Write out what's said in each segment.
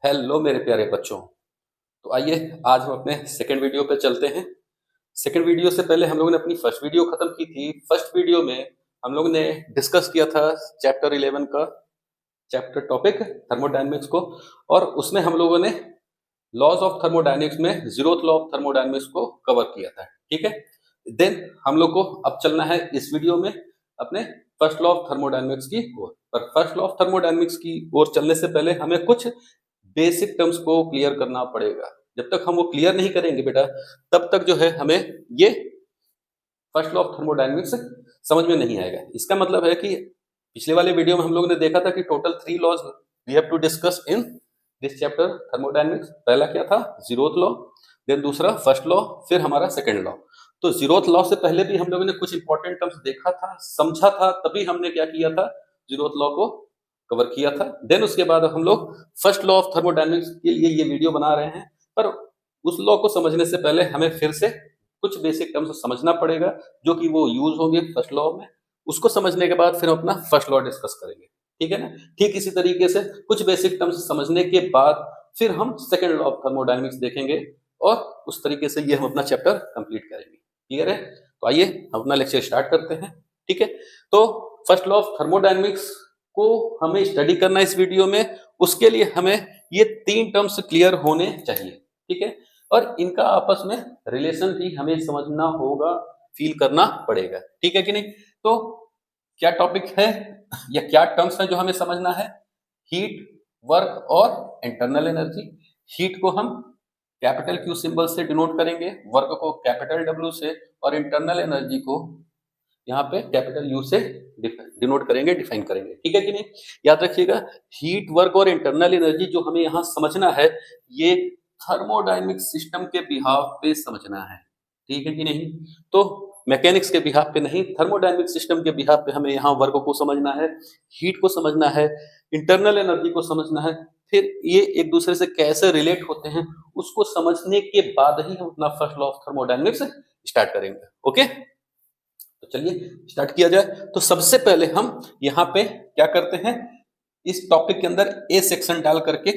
Hello मेरे प्यारे बच्चों। तो आइए आज हम अपने सेकंड वीडियो पे चलते हैं। सेकंड वीडियो से पहले हम लोगों ने अपनी फर्स्ट वीडियो खत्म की थी। फर्स्ट वीडियो में हम लोगों ने डिस्कस किया था चैप्टर 11 का चैप्टर टॉपिक थर्मोडायनेमिक्स को, और उसमें हम लोगों ने लॉज ऑफ थर्मोडायनेमिक्स में जीरोथ लॉ ऑफ थर्मोडायनेमिक्स को कवर किया था। ठीक है, देन हम लोग को अब चलना है इस वीडियो में अपने फर्स्ट लॉ ऑफ थर्मोडायनेमिक्स की ओर। पर फर्स्ट लॉ ऑफ थर्मोडायनेमिक्स की ओर चलने से पहले हमें कुछ बेसिक टर्म्स को क्लियर करना पड़ेगा। जब तक हम वो क्लियर नहीं करेंगे बेटा, तब तक जो है हमें ये फर्स्ट लॉ ऑफ थर्मोडायनेमिक्स समझ में नहीं आएगा। इसका मतलब है कि पिछले वाले वीडियो में हम लोगों ने देखा था कि total 3 laws we have to discuss in this chapter thermodynamics. पहला क्या था? जीरोथ लॉ, देन दूसरा फर्स्ट लॉ, फिर हमारा सेकंड लॉ। तो जीरोथ लॉ से पहले भी हम लोगों ने कुछ इंपॉर्टेंट टर्म्स देखा था, समझा था, तभी हमने क्या किया था, जीरोथ लॉ को कवर किया था। देन उसके बाद हम लोग फर्स्ट लॉ ऑफ थर्मोडायनेमिक्स के लिए ये वीडियो बना रहे हैं। पर उस लॉ को समझने से पहले हमें फिर से कुछ बेसिक टर्म्स समझना पड़ेगा जो कि वो यूज होंगे फर्स्ट लॉ में। उसको समझने के बाद फिर हम अपना फर्स्ट लॉ डिस्कस करेंगे। ठीक है ना? ठीक इसी तरीके से कुछ बेसिक टर्म्स समझने के बाद फिर हम सेकंड लॉ ऑफ थर्मोडायनेमिक्स देखेंगे और उस तरीके से ये हम अपना चैप्टर कंप्लीट करेंगे। क्लियर है? तो आइए हम अपना लेक्चर स्टार्ट करते हैं। ठीक है, तो फर्स्ट लॉ ऑफ थर्मोडायनेमिक्स को हमें स्टडी करना इस वीडियो में। उसके लिए हमें ये 3 टर्म्स क्लियर होने चाहिए। ठीक है, और इनका आपस में रिलेशन भी हमें समझना होगा, फील करना पड़ेगा। ठीक है कि नहीं? तो क्या टॉपिक है या क्या टर्म्स है जो हमें समझना है? हीट, वर्क और इंटरनल एनर्जी। हीट को हम कैपिटल क्यू सिंबल से डिनोट करेंगे, वर्क को कैपिटल डब्ल्यू से, और इंटरनल एनर्जी को यहाँ पे कैपिटल यू से डिनोट करेंगे, डिफाइन करेंगे। ठीक है कि नहीं? याद रखिएगा, हीट, वर्क और इंटरनल एनर्जी जो हमें यहाँ समझना है, ये थर्मोडायनेमिक सिस्टम के बिहाफ पे समझना है। ठीक है कि नहीं? तो मैकेनिक्स के बिहाफ पे नहीं, थर्मोडायनेमिक सिस्टम के बिहाफ पे हमें यहाँ वर्क को समझना है, हीट को समझना है, इंटरनल एनर्जी को समझना है। फिर ये एक दूसरे से कैसे रिलेट होते हैं उसको समझने के बाद ही हम अपना first law of thermodynamics start करेंगे। ओके, तो चलिए स्टार्ट किया जाए। तो सबसे पहले हम यहाँ पे क्या करते हैं, इस टॉपिक के अंदर ए सेक्शन डाल करके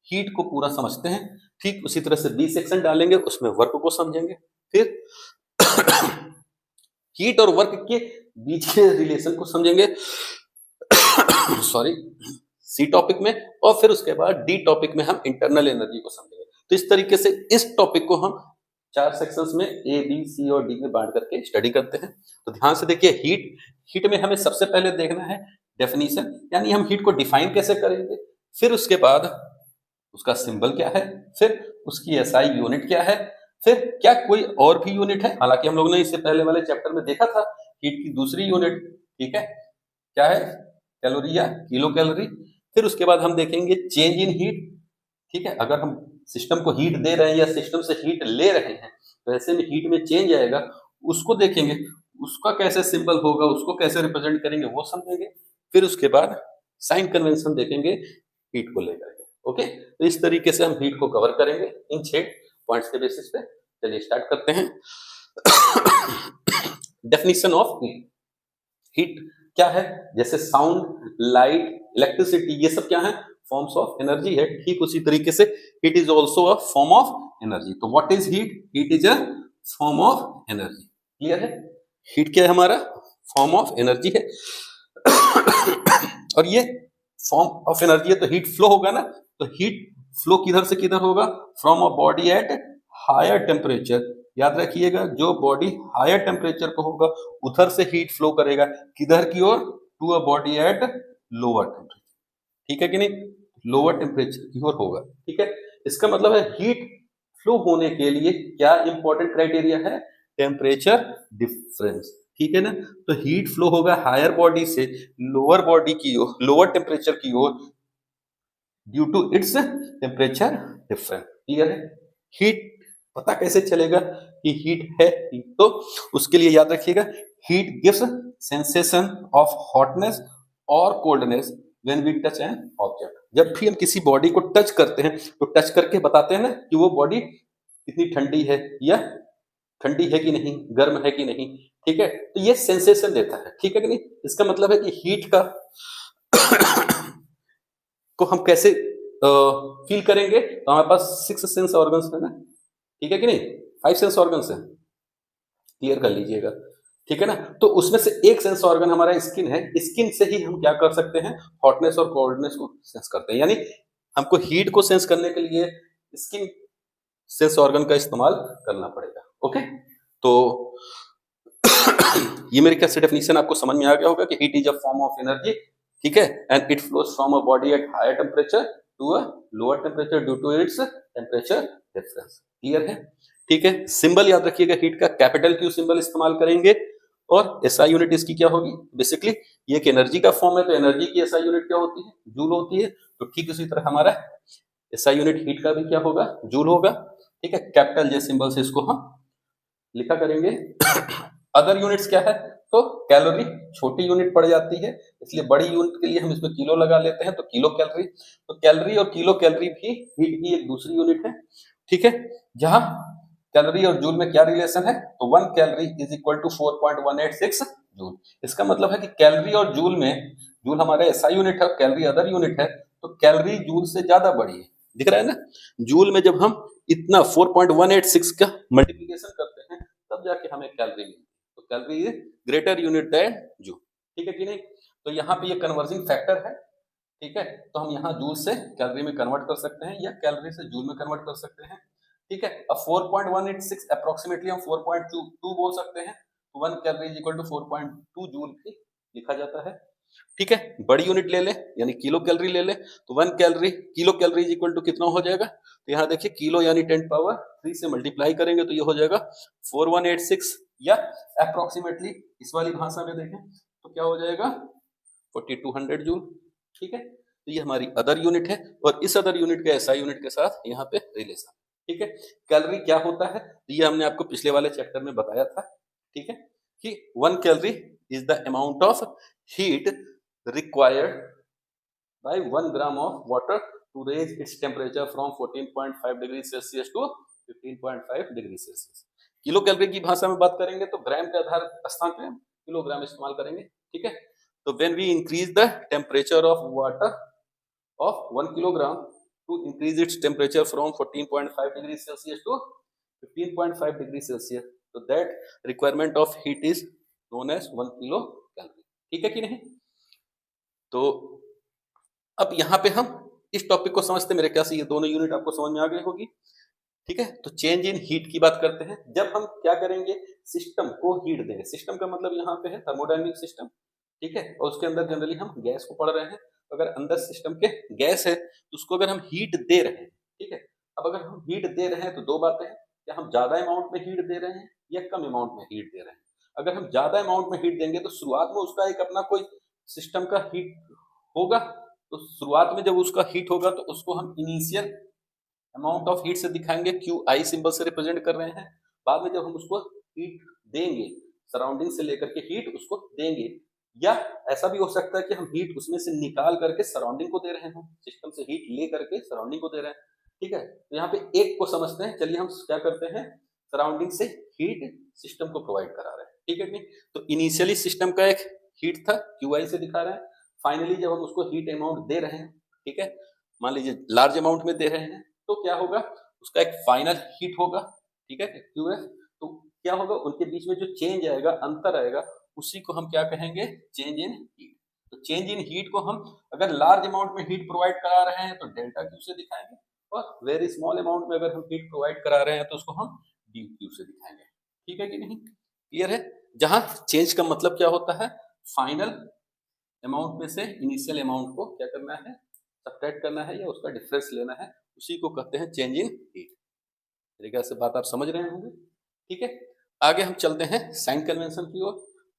हीट को पूरा समझते हैं। ठीक उसी तरह से बी सेक्शन डालेंगे, उसमें वर्क को समझेंगे। फिर हीट और वर्क के बीच के रिलेशन को समझेंगे सॉरी, सी टॉपिक में। और फिर उसके बाद डी टॉपिक में हम इंटरनल एनर्जी को समझेंगे। तो इस तरीके से इस टॉपिक को हम 4 सेक्शंस में ए बी सी और डी में बांट करके स्टडी करते हैं। तो ध्यान से देखिए, हीट में हमें सबसे पहले देखना है डेफिनेशन, यानी हम हीट को डिफाइन कैसे करेंगे। फिर उसके बाद उसका सिंबल क्या है, फिर उसकी एसआई यूनिट क्या है, फिर क्या कोई और भी यूनिट है। हालांकि हम लोगों ने इससे पहले वाले चैप्टर में देखा था हीट की दूसरी यूनिट, ठीक है, क्या है, कैलोरी या किलो कैलोरी। फिर उसके बाद हम देखेंगे चेंज इन हीट। ठीक है, अगर हम सिस्टम को हीट दे रहे हैं या सिस्टम से हीट ले रहे हैं तो ऐसे में हीट में चेंज आएगा, उसको देखेंगे, उसका कैसे सिंबल होगा, उसको कैसे रिप्रेजेंट करेंगे वो समझेंगे। फिर उसके बाद साइन कन्वेंशन देखेंगे हीट को लेकर के। ओके, तो इस तरीके से हम हीट को कवर करेंगे इन 6 पॉइंट्स के बेसिस पे। चलिए स्टार्ट करते हैं। Definition of heat. हीट क्या है? जैसे साउंड, लाइट, इलेक्ट्रिसिटी, ये सब क्या है? फॉर्म्स ऑफ एनर्जी है। ठीक उसी तरीके से heat is also a form of energy. तो what is heat? Heat is a form of energy. Clear है? हीट क्या है? हमारा फॉर्म ऑफ एनर्जी है। और ये फॉर्म ऑफ एनर्जी है तो हीट फ्लो होगा ना। तो हीट फ्लो किधर से किधर होगा? From a body at higher temperature. याद रखिएगा, जो बॉडी हायर टेम्परेचर पे होगा उधर से हीट फ्लो करेगा, किधर की ओर? To a body at lower temperature. ठीक है कि नहीं? लोअर टेम्परेचर की ओर होगा। ठीक है, इसका मतलब है हीट फ्लो होने के लिए क्या इंपॉर्टेंट क्राइटेरिया है? Temperature difference. ठीक है ना? तो हीट फ्लो होगा हायर बॉडी से लोअर बॉडी की ओर, लोअर टेम्परेचर की ओर, due to its temperature difference. Clear है? हीट पता कैसे चलेगा कि हीट है? तो उसके लिए याद रखिएगा, heat gives sensation of hotness और coldness when we touch an object. जब भी हम किसी बॉडी को टच करते हैं तो टच करके बताते हैं ना कि वो बॉडी कितनी ठंडी है या ठंडी है कि नहीं, गर्म है कि नहीं। ठीक है, तो ये सेंसेशन देता है। ठीक है कि नहीं? इसका मतलब है कि हीट का को हम कैसे फील करेंगे तो हमारे पास 6 सेंस ऑर्गन्स है ना, ठीक है कि नहीं, 5 सेंस ऑर्गन्स है, क्लियर कर लीजिएगा, ठीक है ना। तो उसमें से एक सेंस ऑर्गन हमारा स्किन है, स्किन से ही हम क्या कर सकते हैं, हॉटनेस और कोल्डनेस को सेंस करते हैं, यानी हमको हीट को सेंस करने के लिए स्किन सेंस ऑर्गन का इस्तेमाल करना पड़ेगा। ओके, तो ये मेरे क्या से डेफिनेशन आपको समझ में आ गया होगा कि heat is a form of energy, ठीक है, and it flows from a body at higher temperature to a lower temperature due to its temperature difference, clear है, ठीक है। सिंबल याद रखिएगा, हीट का कैपिटल क्यू सिंबल इस्तेमाल करेंगे, और एसआई यूनिट इसकी क्या होगी, बेसिकली ये एक एनर्जी का फॉर्म है, तो एनर्जी की एसआई यूनिट क्या होती है, जूल होती है, तो ठीक उसी तरह हमारा एसआई यूनिट हीट का भी क्या होगा, जूल होगा, ठीक है। कैपिटल जे सिंबल से इसको हम लिखा करेंगे। अदर यूनिट्स क्या है, तो कैलोरी छोटी यूनिट पड़ जाती है, इसलिए बड़ी यूनिट के लिए हम इसमें किलो लगा लेते हैं, तो किलो कैलोरी, तो कैलोरी और किलो कैलोरी भी हीट की एक दूसरी यूनिट है, ठीक है। जहां कैलोरी और जूल में क्या रिलेशन है, तो 1 calorie is equal to 4.186 joule. इसका मतलब है कि कैलोरी और जूल में, जूल हमारा एसआई यूनिट है, कैलोरी अदर यूनिट है, तो कैलोरी जूल से ज्यादा बड़ी है, दिख रहा है ना। जूल में जब हम इतना 4.186 का मल्टीप्लीकेशन करते हैं तब जाके हमें कैलोरी मिलती है, तो calorie is greater unit than joule, ठीक है कि नहीं। तो यहाँ पे ये कन्वर्जिंग फैक्टर है, ठीक है, तो हम यहाँ जूल से कैलोरी में कन्वर्ट कर सकते हैं या कैलोरी से जूल में कन्वर्ट कर सकते हैं, ठीक है। अब 4.186 अप्रोक्सीमेटली हम 4.22 बोल सकते हैं, तो 1 calorie is equal to 4.2 joule भी लिखा जाता है, ठीक है। बड़ी यूनिट ले ले यानी किलो कैलोरी ले ले, तो 1 calorie, kilo calorie is equal to कितना हो जाएगा, तो यहाँ देखिए किलो यानी 10 पावर 3 से मल्टीप्लाई करेंगे तो ये हो जाएगा 4186, या अप्रोक्सीमेटली इस वाली भाषा में देखें तो क्या हो जाएगा 4200 जूल, ठीक है। तो ये हमारी अदर यूनिट है, और इस अदर यूनिट के एसआई यूनिट के साथ यहाँ पे रिलेशन, ठीक है। कैलोरी क्या होता है, तो ये हमने आपको पिछले वाले चैप्टर में बताया था, ठीक है, कि 1 calorie is the amount of heat required by 1 gram of water to raise its temperature from 14.5 degree Celsius to 15.5 degree Celsius. Kilo calorie की भाषा में बात करेंगे तो ग्राम के आधार स्थान पे हम किलोग्राम इस्तेमाल करेंगे, ठीक है। तो when we increase the temperature of water of 1 kilogram to increase its temperature from 14.5 degree Celsius to 15.5 degree Celsius. So that requirement of heat is known as 1 kilo calorie, ठीक है कि नहीं। तो अब यहाँ पे हम इस टॉपिक को समझते, मेरे ख्याल से ये दोनों यूनिट आपको समझ में आ गई होगी, ठीक है। तो चेंज इन हीट की बात करते हैं, जब हम क्या करेंगे, सिस्टम को हीट देंगे, सिस्टम का मतलब यहाँ पे है थर्मोडायनेमिक सिस्टम, ठीक है, और उसके अंदर जनरली हम गैस को पढ़ रहे हैं, तो अगर अंदर सिस्टम के गैस है तो उसको अगर हम हीट दे रहे हैं, ठीक है। अब अगर हम हीट दे रहे हैं तो दो बातें हैं, क्या हम ज्यादा अमाउंट में हीट दे रहे हैं या कम अमाउंट में हीट दे रहे हैं। अगर हम ज्यादा अमाउंट में हीट देंगे तो शुरुआत में उसका एक अपना कोई सिस्टम का हीट होगा, तो शुरुआत में जब उसका हीट होगा तो उसको हम इनिशियल अमाउंट ऑफ हीट से दिखाएंगे, क्यू आई सिंबल से रिप्रेजेंट कर रहे हैं। बाद में जब हम उसको हीट देंगे, सराउंडिंग से लेकर के हीट उसको देंगे, या ऐसा भी हो सकता है कि हम हीट उसमें से निकाल करके सराउंडिंग को दे रहे हो, सिस्टम से हीट ले करके सराउंडिंग को दे रहे हैं, ठीक है। तो यहाँ पे एक को समझते हैं, चलिए हम क्या करते हैं, सराउंडिंग से हीट सिस्टम को प्रोवाइड करा रहे हैं, ठीक है नहीं। तो इनिशियली सिस्टम का एक हीट था, क्यू आई से दिखा रहे हैं, फाइनली जब हम उसको हीट अमाउंट दे रहे हैं, ठीक है, मान लीजिए लार्ज अमाउंट में दे रहे हैं, तो क्या होगा, उसका एक फाइनल हीट होगा, ठीक है, क्यूएफ। तो क्या होगा, उनके बीच में जो चेंज आएगा, अंतर आएगा, उसी को हम क्या कहेंगे, चेंज इन हीट। तो चेंज इन हीट को हम अगर लार्ज अमाउंट में हीट प्रोवाइड करा रहे हैं तो डेल्टा क्यू से दिखाएंगे, और वेरी स्मॉल अमाउंट में अगर हम हीट प्रोवाइड करा रहे हैं तो उसको हम डी क्यू से दिखाएंगे, ठीक है कि नहीं, क्लियर है। जहां चेंज का मतलब क्या होता है, फाइनल अमाउंट में से इनिशियल अमाउंट को क्या करना है, सब्ट्रैक्ट करना है या उसका डिफरेंस लेना है, उसी को कहते हैं चेंज इन हीट। तरीके से बात आप समझ रहे होंगे, ठीक है। आगे हम चलते हैं साइन कन्वेंशन की ओर।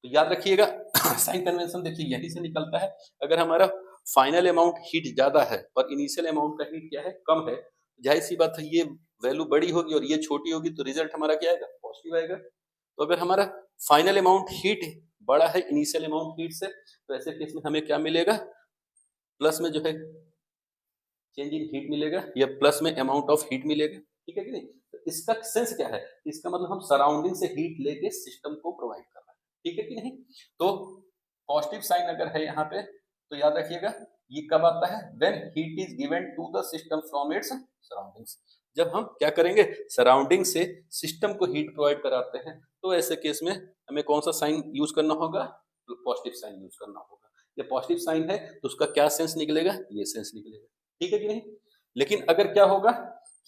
तो याद रखिएगा साइन कन्वेंशन देखिए यहीं से निकलता है, अगर हमारा फाइनल अमाउंट हीट ज्यादा है और इनिशियल अमाउंट का हीट क्या है, कम है, जाहिर सी बात है ये वैल्यू बड़ी होगी और ये छोटी होगी, तो रिजल्ट हमारा क्या आएगा, पॉजिटिव आएगा। तो अगर हमारा फाइनल अमाउंट हीट बड़ा है इनिशियल अमाउंट हीट से, तो ऐसे केस में हमें क्या मिलेगा, प्लस में जो है चेंज इन हीट मिलेगा या प्लस में अमाउंट ऑफ हीट मिलेगा, ठीक है कि नहीं। तो इसका सेंस क्या है, इसका मतलब हम सराउंडिंग से हीट लेके सिस्टम को प्रोवाइड कर रहे हैं, ठीक है कि नहीं। तो पॉजिटिव साइन अगर है यहाँ पे तो याद रखिएगा ये कब आता है? When heat is given to the system from its surroundings. जब हम क्या करेंगे, सराउंडिंग से सिस्टम को हीट प्रोवाइड कराते हैं, तो ऐसे केस में हमें कौन सा साइन यूज करना होगा? पॉजिटिव साइन यूज करना होगा। ये पॉजिटिव साइन है तो उसका क्या सेंस निकलेगा? ये सेंस निकलेगा, ठीक है कि नहीं? लेकिन अगर क्या होगा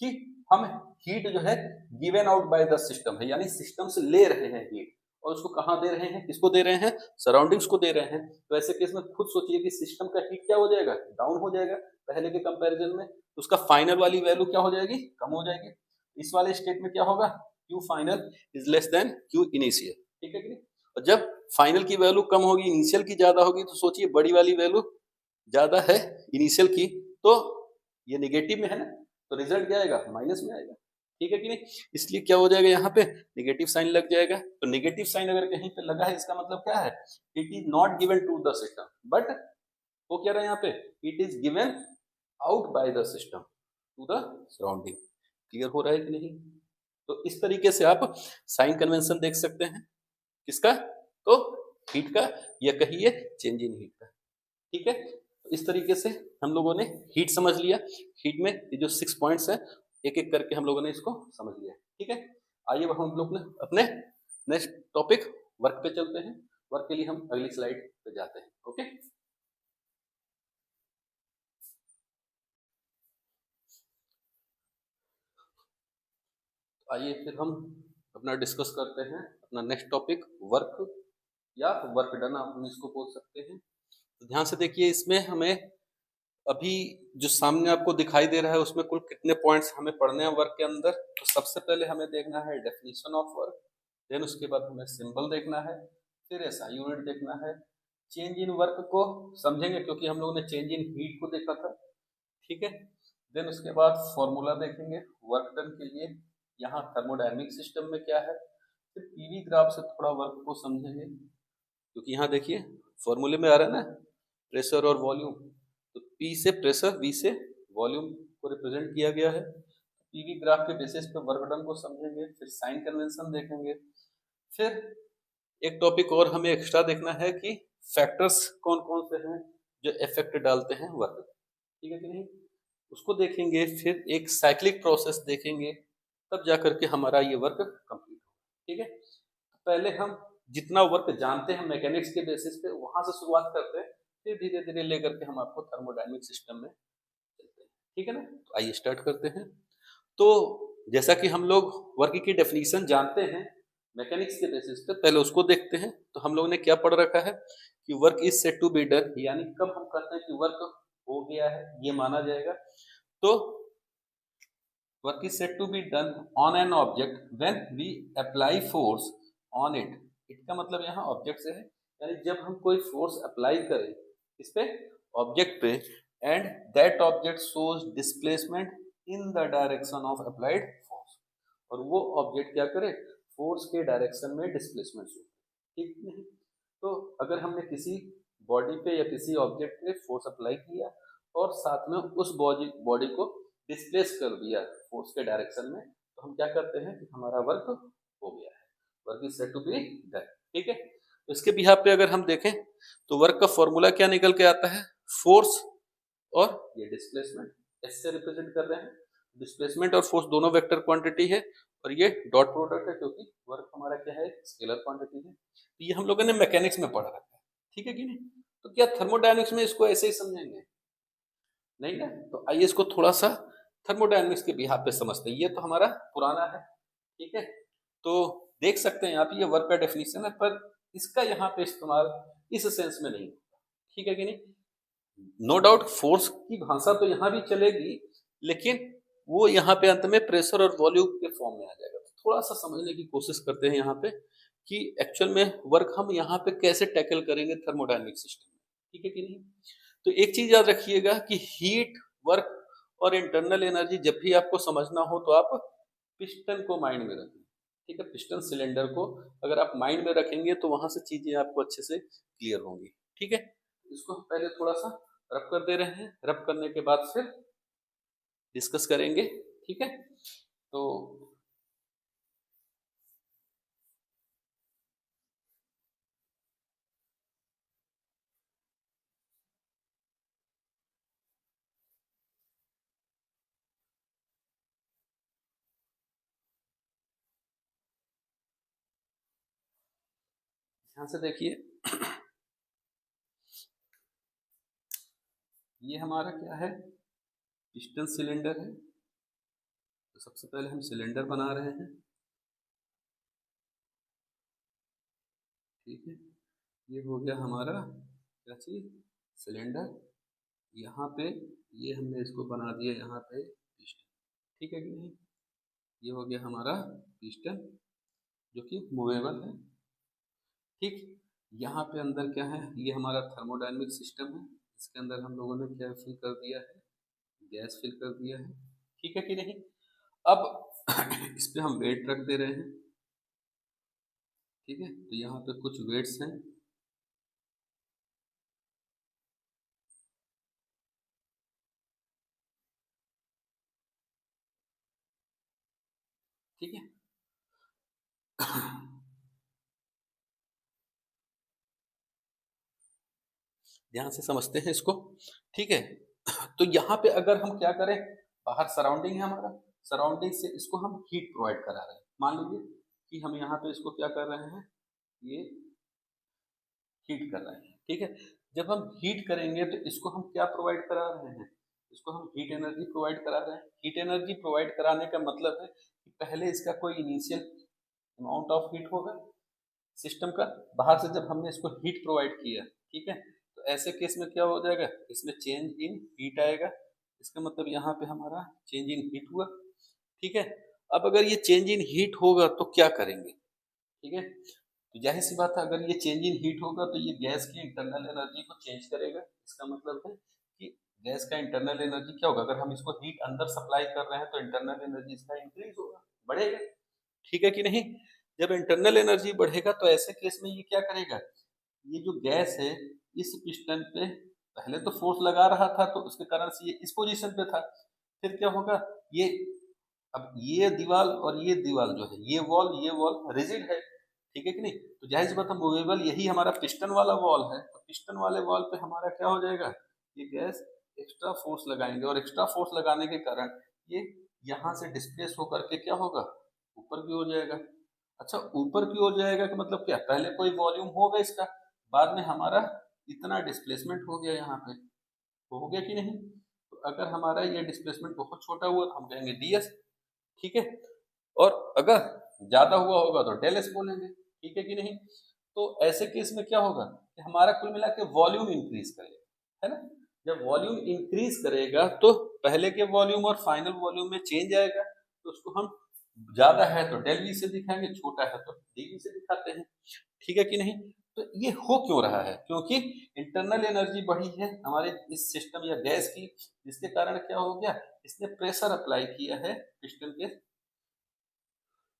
कि हम हीट जो है given out by the system है, यानी सिस्टम से ले रहे हैं हीट, और उसको कहाँ दे रहे हैं? किसको दे रहे हैं? सराउंडिंग्स को दे रहे हैं। तो ऐसे केस में खुद सोचिए कि सिस्टम का हीट क्या हो जाएगा? डाउन हो जाएगा पहले के कंपैरिजन में। तो उसका फाइनल वाली वैल्यू क्या हो जाएगी? कम हो जाएगी। इस वाले स्टेट में क्या होगा? Q final is less than Q initial, ठीक है कि नहीं? और जब फाइनल की वैल्यू कम होगी, इनिशियल की ज्यादा होगी, तो सोचिए बड़ी वाली वैल्यू ज्यादा है इनिशियल की, तो ये निगेटिव में है ना, तो रिजल्ट क्या आएगा? माइनस में आएगा, ठीक है कि नहीं? इसलिए क्या हो जाएगा? यहाँ पे नेगेटिव साइन लग जाएगा। तो नेगेटिव साइन अगर कहीं पे लगा है, इसका मतलब क्या है? It is not given to the system, but वो क्या रहा है यहाँ पे? It is given out by the system to the surrounding. Clear हो रहा है कि नहीं? तो इस तरीके से आप साइन कन्वेंशन देख सकते हैं। किसका? तो हीट का, या कहिए चेंज इन हीट का, ठीक है? तो इस तरीके से हम लोगों ने हीट समझ लिया। हीट में ये जो 6 पॉइंट्स है, एक एक करके हम लोगों ने इसको समझ लिया, ठीक है? आइए अब हम लोग ने अपने नेक्स्ट टॉपिक वर्क पे चलते हैं। वर्क के लिए हम अगली स्लाइड पे जाते हैं, ओके? आइए फिर हम अपना डिस्कस करते हैं अपना नेक्स्ट टॉपिक, वर्क या वर्क डन आप हम इसको बोल सकते हैं। तो ध्यान से देखिए, इसमें हमें अभी जो सामने आपको दिखाई दे रहा है उसमें कुल कितने पॉइंट्स हमें पढ़ने हैं वर्क के अंदर। तो सबसे पहले हमें देखना है डेफिनेशन ऑफ वर्क, देन उसके बाद हमें सिंबल देखना है, फिर ऐसा यूनिट देखना है। चेंज इन वर्क को समझेंगे क्योंकि हम लोगों ने चेंज इन हीट को देखा था, ठीक है? देन उसके बाद फॉर्मूला देखेंगे वर्क डन के लिए, यहाँ थर्मोडायनेमिक सिस्टम में क्या है। फिर पीवी ग्राफ से थोड़ा वर्क को समझेंगे, क्योंकि यहाँ देखिए फॉर्मूले में आ रहा है ना, प्रेशर और वॉल्यूम। तो पी से प्रेशर, वी से वॉल्यूम को रिप्रेजेंट किया गया है। पीवी ग्राफ के बेसिस पे वर्क डन को समझेंगे, फिर साइन कन्वेंशन देखेंगे। फिर एक टॉपिक और हमें एक्स्ट्रा देखना है कि फैक्टर्स कौन कौन से हैं जो इफेक्ट डालते हैं वर्क, ठीक है कि नहीं? उसको देखेंगे। फिर एक साइक्लिक प्रोसेस देखेंगे, तब जा करके हमारा ये वर्क कंप्लीट होगा, ठीक है? पहले हम जितना वर्क जानते हैं मैकेनिक्स के बेसिस पे वहां से शुरुआत करते हैं, फिर धीरे धीरे लेकर के हम आपको थर्मोडायनेमिक सिस्टम में चलते हैं, ठीक है ना? तो आइए स्टार्ट करते हैं। तो जैसा कि हम लोग वर्क की डेफिनेशन जानते हैं मैकेनिक्स के बेसिस पे, पहले उसको देखते हैं। तो हम लोग ने क्या पढ़ रखा है कि work is said to be done, यानी कब हम कहते हैं कि वर्क हो गया है, ये माना जाएगा। तो work is said to be done on an object when we apply force on it. It का मतलब यहाँ ऑब्जेक्ट से है, यानी जब हम कोई फोर्स अप्लाई करें इस पे, ऑब्जेक्ट पे, and that object shows displacement in the direction of applied force, और वो ऑब्जेक्ट क्या करे? फोर्स के डायरेक्शन में डिस्प्लेसमेंट शो, ठीक नहीं? तो अगर हमने किसी बॉडी पे या किसी ऑब्जेक्ट पे फोर्स अप्लाई किया और साथ में उस बॉडी बॉडी को डिस्प्लेस कर दिया फोर्स के डायरेक्शन में, तो हम क्या करते हैं कि हमारा वर्क हो गया है, work is said to be done, ठीक है? तो इसके बिहाफ पे अगर हम देखें तो वर्क का फॉर्मूला क्या निकल के आता है? फोर्स और ये डिस्प्लेसमेंट, इससे रिप्रेजेंट कर रहे हैं। डिस्प्लेसमेंट और फोर्स दोनों वेक्टर क्वांटिटी है, और ये डॉट प्रोडक्ट है क्योंकि वर्क हमारा क्या है? स्केलर क्वांटिटी है। तो ये हम लोगों ने मैकेनिक्स में पढ़ा रखा है, ठीक है कि नहीं? तो क्या थर्मोडायनेमिक्स में इसको ऐसे ही समझेंगे? नहीं ना। तो आइए इसको थोड़ा सा थर्मोडायनेमिक्स के बिहाफ पे समझते हैं। ये तो हमारा पुराना है, ठीक है? तो देख सकते हैं यहाँ पे ये वर्क का डेफिनेशन है, पर इसका यहाँ पे इस्तेमाल इस सेंस में नहीं, ठीक है कि नहीं? नो डाउट फोर्स की भाषा तो यहाँ भी चलेगी, लेकिन वो यहाँ पे अंत में प्रेशर और वॉल्यूम के फॉर्म में आ जाएगा। तो थोड़ा सा समझने की कोशिश करते हैं यहाँ पे कि एक्चुअल में वर्क हम यहाँ पे कैसे टैकल करेंगे थर्मोडायनेमिक सिस्टम में, ठीक है कि नहीं? तो एक चीज याद रखिएगा कि हीट, वर्क और इंटरनल एनर्जी जब भी आपको समझना हो तो आप पिस्टन को माइंड में रखें, ठीक है? पिस्टन सिलेंडर को अगर आप माइंड में रखेंगे तो वहां से चीजें आपको अच्छे से क्लियर होंगी, ठीक है? इसको हम पहले थोड़ा सा रब कर दे रहे हैं, रब करने के बाद फिर डिस्कस करेंगे, ठीक है? तो ध्यान से देखिए, ये हमारा क्या है, पिस्टन सिलेंडर है। तो सबसे पहले हम सिलेंडर बना रहे हैं, ठीक है। ये हो गया हमारा क्या चीज, सिलेंडर। यहाँ पे ये हमने इसको बना दिया यहाँ पे पिस्टन, ठीक है कि नहीं। ये हो गया हमारा पिस्टन जो कि मूवेबल है, ठीक। यहाँ पे अंदर क्या है, ये हमारा थर्मोडायनेमिक सिस्टम है। इसके अंदर हम लोगों ने क्या फिल कर दिया है, गैस फिल कर दिया है, ठीक है कि नहीं। अब इस पे हम वेट रख दे रहे हैं, ठीक है। तो यहाँ पे कुछ वेट्स हैं, ठीक है। ध्यान से समझते हैं इसको, ठीक है। तो यहाँ पे अगर हम क्या करें, बाहर सराउंडिंग है हमारा, सराउंडिंग से इसको हम हीट प्रोवाइड करा रहे हैं। मान लीजिए कि हम यहाँ पे इसको क्या कर रहे हैं, ये हीट कर रहे हैं, ठीक है। जब हम हीट करेंगे तो इसको हम क्या प्रोवाइड करा रहे हैं, इसको हम हीट एनर्जी प्रोवाइड करा रहे हैं। हीट एनर्जी प्रोवाइड कराने का मतलब है कि पहले इसका कोई इनिशियल अमाउंट ऑफ हीट होगा सिस्टम का, बाहर से जब हमने इसको हीट प्रोवाइड किया, ठीक है। तो ऐसे केस में क्या हो जाएगा, इसमें चेंज इन हीट आएगा। इसका मतलब यहाँ पे हमारा चेंज इन हीट हुआ, ठीक है। अब अगर ये चेंज इन हीट होगा तो क्या करेंगे, ठीक है। तो जाहिर सी बात है, अगर ये चेंज इन हीट होगा तो ये गैस की इंटरनल एनर्जी को चेंज करेगा। इसका मतलब है कि गैस का इंटरनल एनर्जी क्या होगा, अगर हम इसको हीट अंदर सप्लाई कर रहे हैं तो इंटरनल एनर्जी इसका इंक्रीज होगा, बढ़ेगा, ठीक है कि नहीं। जब इंटरनल एनर्जी बढ़ेगा तो ऐसे केस में ये क्या करेगा, ये जो गैस है इस पिस्टन पे पहले तो फोर्स लगा रहा था, तो उसके कारण से ये इस पोजीशन पे था। फिर क्या होगा, ये अब ये दीवार और ये दीवार जो है, ये वॉल रिजिड है, ठीक है कि नहीं। तो जाहिर सी बात है मूवेबल यही हमारा पिस्टन वाला वॉल है, तो पिस्टन वाले वॉल पे हमारा क्या हो जाएगा, ये गैस एक्स्ट्रा फोर्स लगाएंगे, और एक्स्ट्रा फोर्स लगाने के कारण ये यहाँ से डिस्प्लेस होकर के क्या होगा, ऊपर की ओर जाएगा। अच्छा, ऊपर की ओर जाएगा का मतलब क्या, पहले कोई वॉल्यूम होगा इसका, बाद में हमारा इतना डिस्प्लेसमेंट हो गया यहाँ पे, हो गया कि नहीं। तो अगर हमारा ये डिस्प्लेसमेंट बहुत छोटा हुआ तो हम कहेंगे ds, ठीक है। और अगर ज्यादा हुआ होगा तो डेल एस बोलेंगे, ठीक है कि नहीं। तो ऐसे केस में क्या होगा कि हमारा कुल मिला के वॉल्यूम इंक्रीज करेगा, है ना। जब वॉल्यूम इंक्रीज करेगा तो पहले के वॉल्यूम और फाइनल वॉल्यूम में चेंज आएगा, तो उसको हम ज्यादा है तो डेल वी से दिखाएंगे, छोटा है तो डीवी से दिखाते हैं, ठीक है कि नहीं। तो ये हो क्यों रहा है, क्योंकि इंटरनल एनर्जी बढ़ी है हमारे इस सिस्टम या गैस की, जिसके कारण क्या हो गया, इसने प्रेशर अप्लाई किया है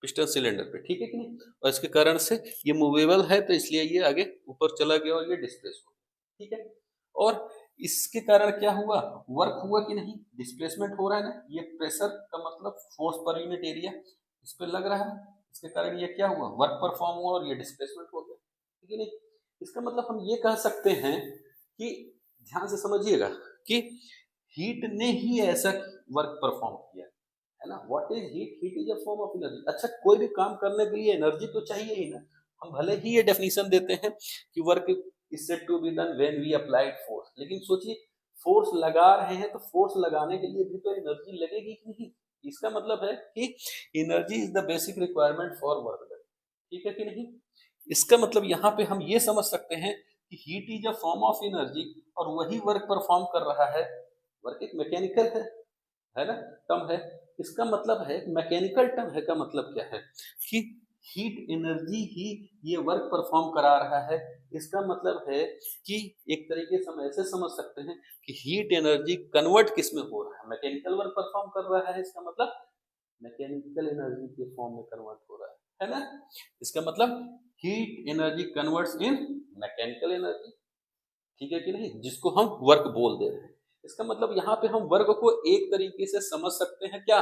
पिस्टन सिलेंडर पे, ठीक है कि नहीं। और इसके कारण से ये मूवेबल है, तो इसलिए ये आगे ऊपर चला गया और ये डिस्प्लेस हो गया, ठीक है। और इसके कारण क्या हुआ, वर्क हुआ कि नहीं, डिस्प्लेसमेंट हो रहा है ना, ये प्रेशर का मतलब फोर्स पर यूनिट एरिया इस पे लग रहा है, इसके कारण ये क्या हुआ, वर्क परफॉर्म हुआ और ये डिस्प्लेसमेंट हो गया, ठीक है नहीं। इसका मतलब हम ये कह सकते हैं कि, ध्यान से समझिएगा, कि हीट ने ही ऐसा वर्क परफॉर्म किया, है ना। What is heat, heat is a form of energy. अच्छा, कोई भी काम करने के लिए एनर्जी तो चाहिए ही ना। हम भले ही ये डेफिनेशन देते हैं कि work is said to be done when we applied force, लेकिन सोचिए फोर्स लगा रहे हैं तो फोर्स लगाने के लिए भी तो एनर्जी लगेगी कि नहीं। इसका मतलब है कि energy is the basic requirement for work done, ठीक है कि नहीं। इसका मतलब यहाँ पे हम ये समझ सकते हैं कि heat is a form of energy, और वही वर्क परफॉर्म कर रहा है। वर्क एक मैकेनिकल है ना, टर्म है। इसका मतलब है मैकेनिकल टर्म है का मतलब क्या है, कि हीट एनर्जी ही ये वर्क परफॉर्म करा रहा है। इसका मतलब है कि एक तरीके से हम ऐसे समझ सकते हैं कि हीट एनर्जी कन्वर्ट किस में हो रहा है, मैकेनिकल वर्क परफॉर्म कर रहा है, इसका मतलब मैकेनिकल एनर्जी के फॉर्म में कन्वर्ट हो रहा है ना। इसका मतलब heat energy converts in mechanical energy, ठीक है कि नहीं, जिसको हम वर्क बोल दे रहे हैं। इसका मतलब यहाँ पे हम वर्क को एक तरीके से समझ सकते हैं, क्या,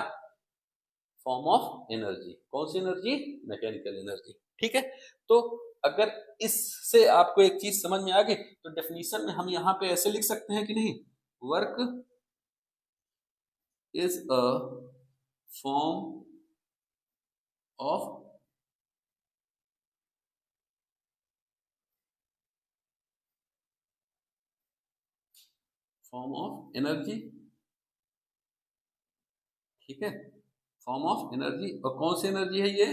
फॉर्म ऑफ एनर्जी। कौन सी एनर्जी, मैकेनिकल एनर्जी, ठीक है। तो अगर इससे आपको एक चीज समझ में आ गई तो डेफिनेशन में हम यहाँ पे ऐसे लिख सकते हैं कि नहीं, work is a form of form of energy, ठीक है, फॉर्म ऑफ एनर्जी। और कौन सी एनर्जी है ये?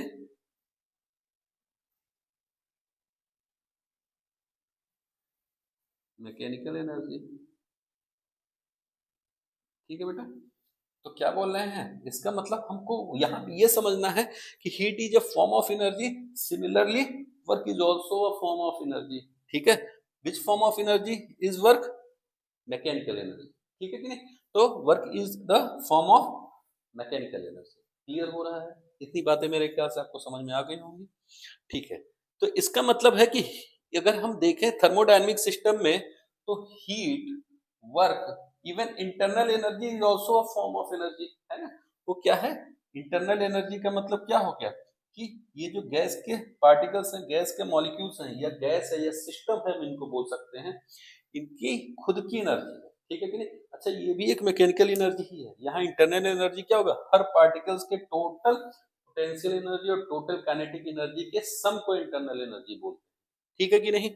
मैकेनिकल एनर्जी, ठीक है बेटा। तो क्या बोल रहे हैं, इसका मतलब हमको यहाँ पे ये समझना है कि heat is a form of energy, similarly work is also a form of energy, ठीक है। Which form of energy is work? Mechanical energy, ठीक है कि नहीं। तो work is the form of mechanical energy. Clear हो रहा है? इतनी बातें मेरे ख्याल से आपको समझ में आ गई होंगी, ठीक है। तो इसका मतलब है कि अगर हम देखें थर्मोडायनेमिक सिस्टम में, तो heat, work, even internal energy is also a form of energy, है ना। वो क्या है? इंटरनल एनर्जी का मतलब क्या हो गया कि ये जो गैस के पार्टिकल्स हैं, गैस के मॉलिक्यूल्स हैं, या गैस है या सिस्टम है, हम इनको बोल सकते हैं, इनकी खुद की एनर्जी है, ठीक है कि नहीं। अच्छा, ये भी एक मैकेनिकल एनर्जी ही है। यहाँ इंटरनल एनर्जी क्या होगा? हर पार्टिकल्स के टोटल पोटेंशियल एनर्जी और टोटल काइनेटिक एनर्जी के सम को इंटरनल एनर्जी बोलते हैं, ठीक है कि नहीं।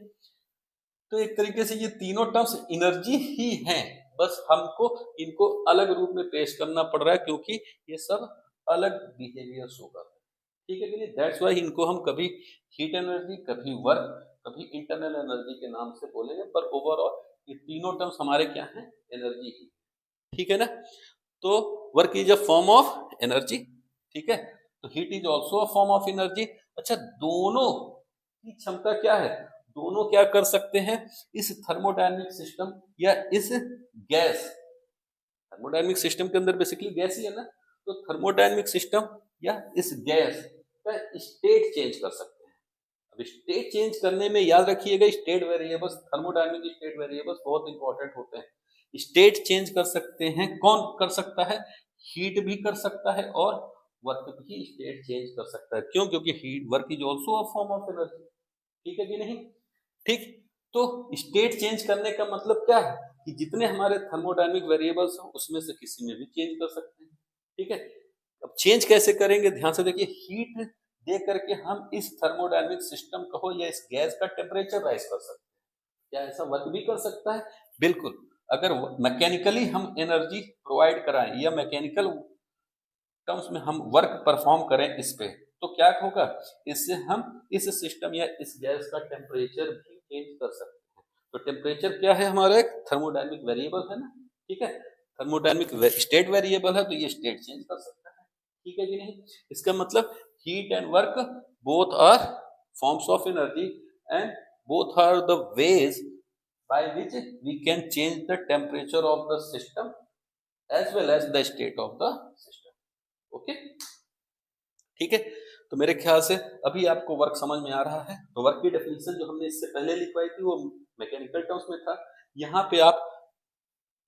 तो एक तरीके से ये तीनों टर्म्स एनर्जी ही हैं, बस हमको इनको अलग रूप में पेश करना पड़ रहा है, क्योंकि ये सब अलग बिहेवियर्स होगा, ठीक है कि नहीं। दैट्स वाई इनको हम कभी हीट एनर्जी, कभी वर्क, कभी इंटरनल एनर्जी के नाम से बोलेंगे, पर ओवरऑल ये तीनों टर्म्स हमारे क्या हैं? एनर्जी ही, ठीक है ना। तो work is a form of energy, ठीक है। तो heat is also a form of energy. अच्छा, दोनों की क्षमता क्या है? दोनों क्या कर सकते हैं इस थर्मोडायनेमिक सिस्टम या इस गैस, थर्मोडायनेमिक सिस्टम के अंदर बेसिकली गैस ही है ना, तो थर्मोडायनेमिक सिस्टम या इस गैस का स्टेट चेंज कर सकते हैं। अब स्टेट चेंज करने में याद रखिएगा, state variables, thermodynamic state variables बहुत इंपॉर्टेंट होते हैं। स्टेट चेंज कर सकते हैं, कौन कर सकता है? हीट भी कर सकता है और वर्क भी स्टेट चेंज कर सकता है। क्यों? क्योंकि heat, work is also a form of energy, ठीक है कि नहीं। ठीक। तो स्टेट चेंज करने का मतलब क्या है कि जितने हमारे थर्मोडायनेमिक वेरिएबल्स हैं उसमें से किसी में भी चेंज कर सकते हैं, ठीक है। अब चेंज कैसे करेंगे, ध्यान से देखिए। हीट दे करके हम इस थर्मोडायनेमिक सिस्टम का हो या इस गैस का टेम्परेचर राइज कर सकते हैं। क्या ऐसा वर्क भी कर सकता है? बिल्कुल। अगर मैकेनिकली हम एनर्जी प्रोवाइड कराएं या मैकेनिकल टर्म्स में हम वर्क परफॉर्म करें इस पे, तो क्या होगा? इससे हम इस सिस्टम या इस गैस का टेम्परेचर भी चेंज कर सकते हैं। तो टेम्परेचर क्या है? हमारा एक थर्मोडायनेमिक वेरिएबल है ना, ठीक है। थर्मोडायनेमिक स्टेट वेरिएबल है, तो ये स्टेट चेंज कर सकता है, ठीक है कि नहीं। इसका मतलब heat and work both are forms of energy, and both are the ways by which we can change the temperature of the system as well as the state of the system. Okay, ठीक है। तो मेरे ख्याल से अभी आपको work समझ में आ रहा है। तो वर्क की डेफिनेशन जो हमने इससे पहले लिखवाई थी वो मैकेनिकल टर्म्स में था। यहाँ पे आप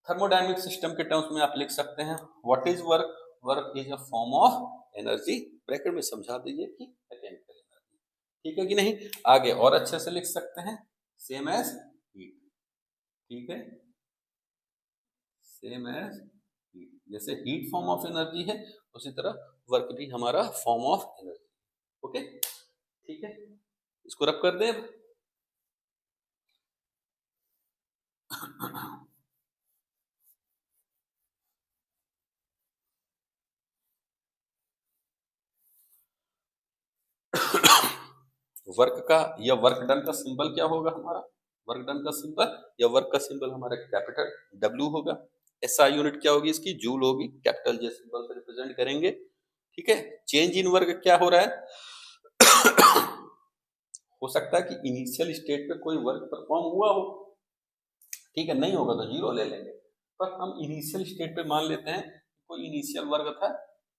थर्मोडायनेमिक सिस्टम के टर्म्स में आप लिख सकते हैं what is work? Work is a form of energy, bracket में समझा दीजिए कि मैकेनिकल एनर्जी, ठीक है कि नहीं। आगे और अच्छे से लिख सकते हैं, सेम एज हीट, ठीक है, सेम एज हीट। जैसे हीट फॉर्म ऑफ एनर्जी है, उसी तरह वर्क भी हमारा फॉर्म ऑफ एनर्जी, ओके, ठीक है। इसको रब कर दें। वर्क का या वर्क डन का सिंबल क्या होगा हमारा? वर्क डन का सिंबल या वर्क का सिंबल हमारा कैपिटल डब्ल्यू होगा। एसआई यूनिट क्या होगी इसकी? जूल होगी। कैपिटल जे सिंबल से रिप्रेजेंट करेंगे, ठीक है। चेंज इन वर्क क्या हो रहा है? हो सकता है कि इनिशियल स्टेट पे कोई वर्क परफॉर्म हुआ हो, ठीक है, नहीं होगा तो जीरो ले लेंगे। पर हम इनिशियल स्टेट पे मान लेते हैं कोई इनिशियल वर्क था,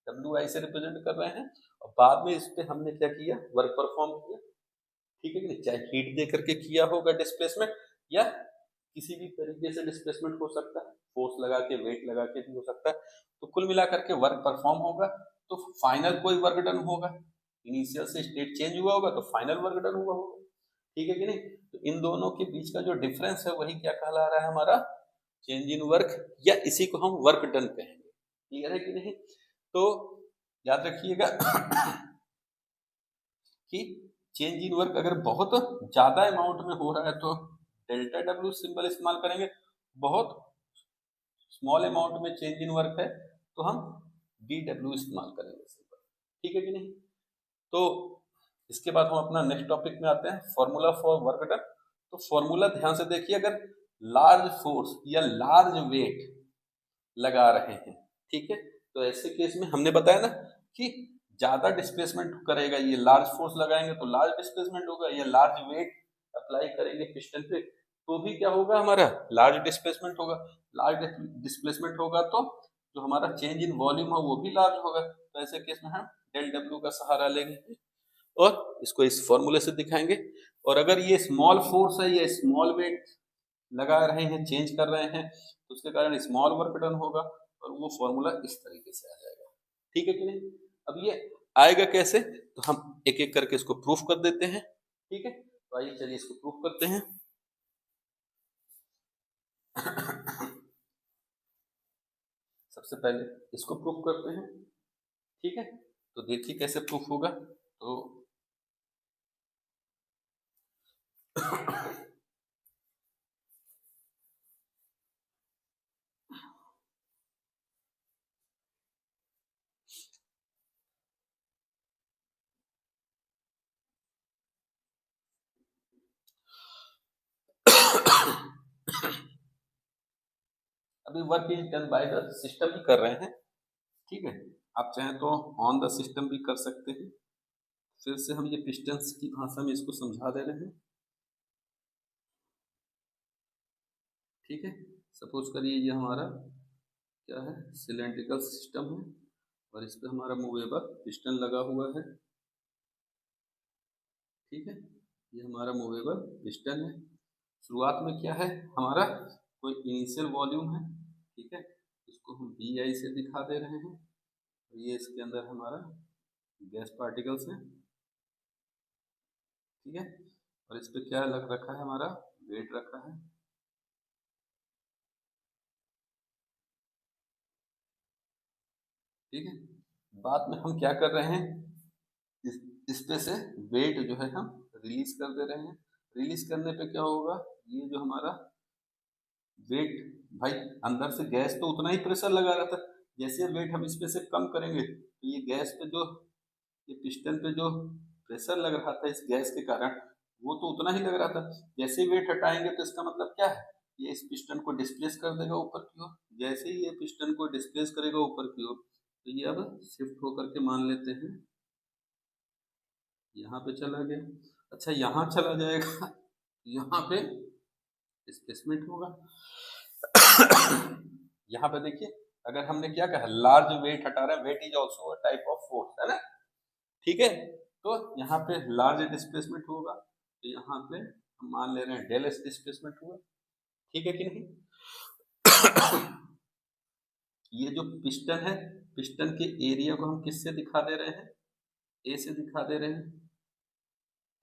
डब्ल्यू आई से रिप्रेजेंट कर रहे हैं, और बाद में इस पे हमने क्या किया? वर्क परफॉर्म किया, ठीक है कि नहीं। चाहे हीट दे करके किया होगा डिस्प्लेसमेंट, या किसी भी तरीके से डिस्प्लेसमेंट हो सकता है, फोर्स लगा के, वेट लगा के भी हो सकता है। तो कुल मिलाकर के वर्क परफॉर्म होगा, तो फाइनल कोई वर्क डन होगा। इनिशियल से स्टेट चेंज हुआ होगा तो फाइनल वर्क डन हुआ होगा, ठीक है कि नहीं। तो इन दोनों के बीच का जो डिफरेंस है वही क्या कहला रहा है? हमारा चेंज इन वर्क, या इसी को हम वर्क डन कहेंगे। क्लियर है कि नहीं? तो याद रखिएगा कि चेंज इन वर्क अगर बहुत ज्यादा अमाउंट में हो रहा है तो डेल्टा डब्ल्यू सिंबल इस्तेमाल करेंगे, बहुत स्मॉल अमाउंट में चेंज इन वर्क है तो हम BW इस्तेमाल करेंगे, ठीक है कि नहीं। तो इसके बाद हम अपना नेक्स्ट टॉपिक में आते हैं, फॉर्मूला फॉर वर्क डन। तो फॉर्मूला ध्यान से देखिए, अगर लार्ज फोर्स या लार्ज वेट लगा रहे हैं, ठीक है, तो ऐसे केस में हमने बताया ना कि ज्यादा डिस्प्लेसमेंट करेगा, ये लार्ज फोर्स लगाएंगे तो लार्ज डिस्प्लेसमेंट होगा, या लार्ज वेट अप्लाई करेंगे पिस्टन पे तो भी क्या होगा, हमारा लार्ज डिस्प्लेसमेंट होगा। लार्ज डिस्प्लेसमेंट होगा तो जो हमारा चेंज इन वॉल्यूम है वो भी लार्ज होगा। तो ऐसे केस में हम डेल डब्ल्यू का सहारा लेंगे और इसको इस फॉर्मूले से दिखाएंगे। और अगर ये स्मॉल फोर्स है या स्मॉल वेट लगा रहे हैं, चेंज कर रहे हैं, तो उसके कारण स्मॉल वर्क डन होगा और वो फॉर्मूला इस तरीके से आ जाएगा, ठीक है कि नहीं। अब ये आएगा कैसे, तो हम एक एक करके इसको प्रूफ कर देते हैं, ठीक है। तो आइए चलिए इसको प्रूफ करते हैं। सबसे पहले इसको प्रूफ करते हैं, ठीक है। तो देखिए कैसे प्रूफ होगा। तो अभी work is done by the system ही कर रहे हैं, ठीक है। आप चाहें तो ऑन द सिस्टम भी कर सकते हैं। फिर से हम ये पिस्टन्स की भाषा में इसको समझा दे रहे हैं, ठीक है। सपोज करिए ये हमारा क्या है, सिलेंड्रिकल सिस्टम है और इस पे हमारा मूवेबल पिस्टन लगा हुआ है, ठीक है। ये हमारा मूवेबल पिस्टन है। शुरुआत में क्या है हमारा, कोई इनिशियल वॉल्यूम है, ठीक है। इसको हम BI से दिखा दे रहे हैं और ये इसके अंदर हमारा गैस पार्टिकल्स है, ठीक है। और इस पे क्या लग रखा है, हमारा वेट रखा है, ठीक है। बाद में हम क्या कर रहे हैं, इस पे से वेट जो है हम रिलीज कर दे रहे हैं। रिलीज करने पे क्या होगा, ये जो हमारा वेट, भाई अंदर से गैस तो उतना ही प्रेशर लगा रहा था, जैसे वेट हम इस पे से कम करेंगे तो ये गैस पे जो, ये पिस्टन पे जो प्रेशर लग रहा था इस गैस के कारण, वो तो उतना ही लग रहा था। जैसे ही वेट हटाएंगे तो इसका मतलब क्या है, ये इस पिस्टन को डिस्प्लेस कर देगा ऊपर की ओर। जैसे ही ये पिस्टन को डिस्प्लेस करेगा ऊपर की ओर तो ये अब शिफ्ट होकर के मान लेते हैं यहाँ पे चला गया। अच्छा यहाँ चला जाएगा, यहाँ पे डिस्प्लेसमेंट होगा। यहाँ पे देखिए, अगर हमने क्या कहा, लार्ज वेट हटा रहे हैं, weight is also type of force, है ना, ठीक है। तो यहाँ पे लार्ज डिस्प्लेसमेंट होगा तो यहाँ पे हम मान ले रहे हैं डेल एस डिस्प्लेसमेंट हुआ, ठीक है कि नहीं। ये जो पिस्टन है, पिस्टन के एरिया को हम किससे दिखा दे रहे हैं, ए से दिखा दे रहे हैं,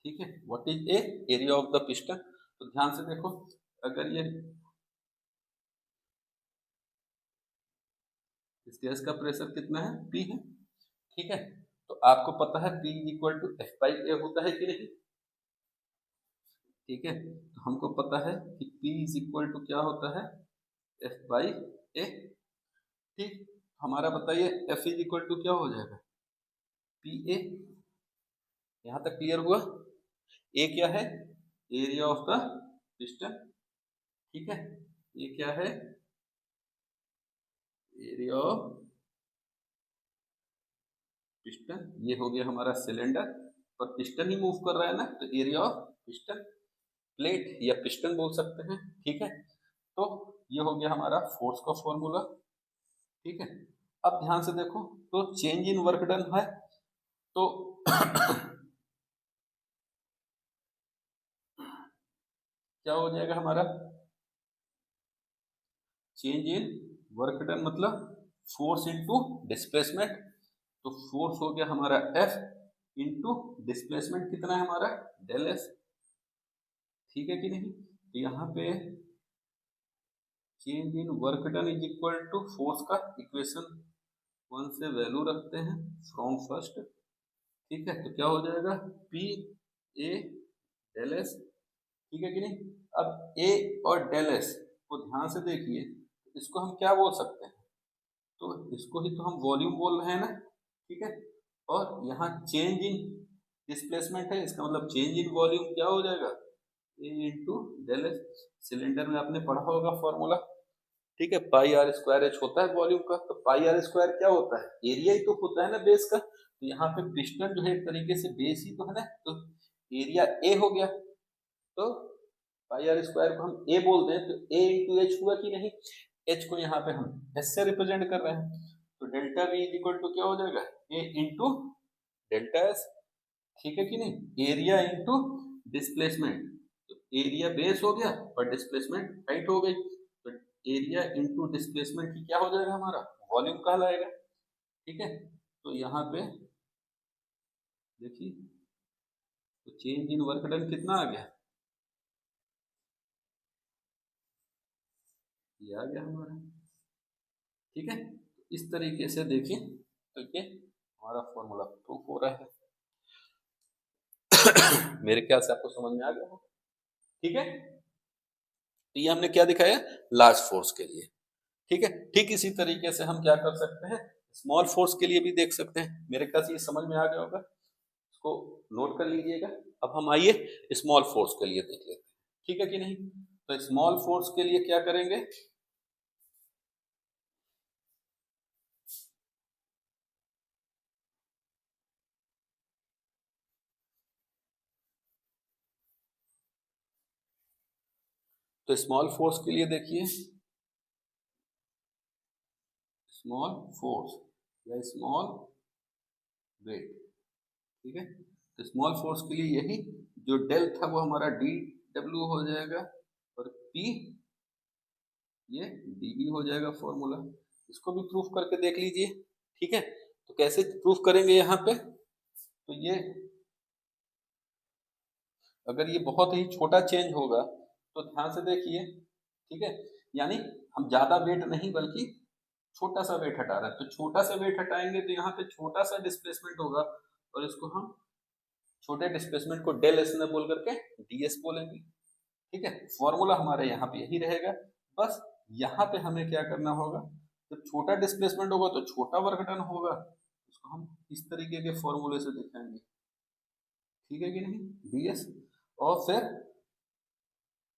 ठीक है। What is a, area of the piston. तो ध्यान से देखो, अगर ये इस गैस का प्रेशर कितना है, P है, ठीक है। तो आपको पता है P equal to F by A होता है कि नहीं, ठीक है। तो हमको पता है कि P इज इक्वल टू क्या होता है, F बाई ए, ठीक। हमारा बताइए F इज इक्वल टू क्या हो जाएगा, पी ए। यहाँ तक क्लियर हुआ। ए क्या है, एरिया ऑफ द पिस्टन, ठीक है। ये क्या है, एरिया ऑफ पिस्टन। ये हो गया हमारा सिलेंडर, पर पिस्टन ही मूव कर रहा है ना, तो एरिया ऑफ पिस्टन, प्लेट या पिस्टन बोल सकते हैं, ठीक है। तो ये हो गया हमारा फोर्स का फॉर्मूला, ठीक है। अब ध्यान से देखो, तो चेंज इन वर्क डन है तो क्या हो जाएगा हमारा, चेंज इन वर्क डन मतलब फोर्स इनटू डिस्प्लेसमेंट। तो फोर्स हो गया हमारा F इंटू डिस्प्लेसमेंट कितना है हमारा डेल एस, ठीक है कि नहीं। तो यहाँ पे change in work done is equal to force का इक्वेशन 1 से वैल्यू रखते हैं फ्रॉम फर्स्ट, ठीक है। तो क्या हो जाएगा, P A डेल एस, ठीक है कि नहीं। अब A और डेल एस को ध्यान से देखिए, इसको हम क्या बोल सकते हैं, तो इसको ही तो हम वॉल्यूम बोल रहे हैं ना, ठीक है। और यहाँ चेंज इन डिस्प्लेसमेंट है, इसका मतलब चेंज इन वॉल्यूम क्या हो जाएगा, ए इंटू डेल एच। सिलेंडर में आपने पढ़ा होगा फॉर्मूला, ठीक है, पाई आर स्क्वायर एच होता है वॉल्यूम का। तो पाई आर स्क्वायर क्या होता है, एरिया ही तो होता है ना बेस का। तो यहाँ पे पिस्टन जो है एक तरीके से बेस ही तो है ना, तो एरिया ए हो गया। तो पाई आर स्क्वायर को हम ए बोल दें तो ए इंटू एच हुआ कि नहीं, एच को यहाँ पे हम एस से रिप्रेजेंट कर रहे हैं। तो delta V is equal to क्या हो जाएगा, ए इंटू डेल्टा एस, ठीक है कि नहीं, एरिया इंटू डिस्प्लेसमेंट। तो एरिया बेस हो गया और डिस्प्लेसमेंट हाइट हो गई, तो एरिया इंटू डिस्प्लेसमेंट की क्या हो जाएगा हमारा, वॉल्यूम कहलाएगा, ठीक है। तो यहाँ पे देखिए, तो चेंज इन वर्क डन कितना आ गया, ये आ गया हमारा, ठीक है। इस तरीके से देखिए, तो ये हमारा फॉर्मूला प्रूफ हो रहा है। मेरे ख्याल से आपको समझ में आ गया हो, ठीक है। तो ये हमने क्या दिखाया, लार्ज फोर्स के लिए, ठीक है। ठीक इसी तरीके से हम क्या कर सकते हैं, स्मॉल फोर्स के लिए भी देख सकते हैं। मेरे ख्याल से ये समझ में आ गया होगा, इसको नोट कर लीजिएगा। अब हम आइए स्मॉल फोर्स के लिए देख लेते हैं, ठीक है कि नहीं। तो स्मॉल फोर्स के लिए क्या करेंगे, तो स्मॉल फोर्स के लिए देखिए, स्मॉल फोर्स या स्मॉल वेट, ठीक है। तो स्मॉल फोर्स के लिए यही जो डेल था वो हमारा डी डब्ल्यू हो जाएगा, और पी ये डीबी हो जाएगा फॉर्मूला। इसको भी प्रूफ करके देख लीजिए, ठीक है। तो कैसे प्रूफ करेंगे यहाँ पे, तो ये अगर ये बहुत ही छोटा चेंज होगा तो ध्यान से देखिए, ठीक है, यानी हम ज्यादा वेट नहीं बल्कि छोटा सा वेट हटा रहे हैं। तो छोटा सा वेट हटाएंगे तो यहाँ पे छोटा सा डिस्प्लेसमेंट होगा, और इसको हम छोटे डिस्प्लेसमेंट को डेल एस न बोल करके डीएस बोलेंगे, ठीक है। फॉर्मूला हमारे यहाँ पे यही रहेगा। बस यहाँ पे हमें क्या करना होगा, जब छोटा डिस्प्लेसमेंट होगा तो छोटा वर्क डन होगा, उसको हम इस तरीके के फॉर्मूले से दिखाएंगे, ठीक है कि नहीं, डीएस। और फिर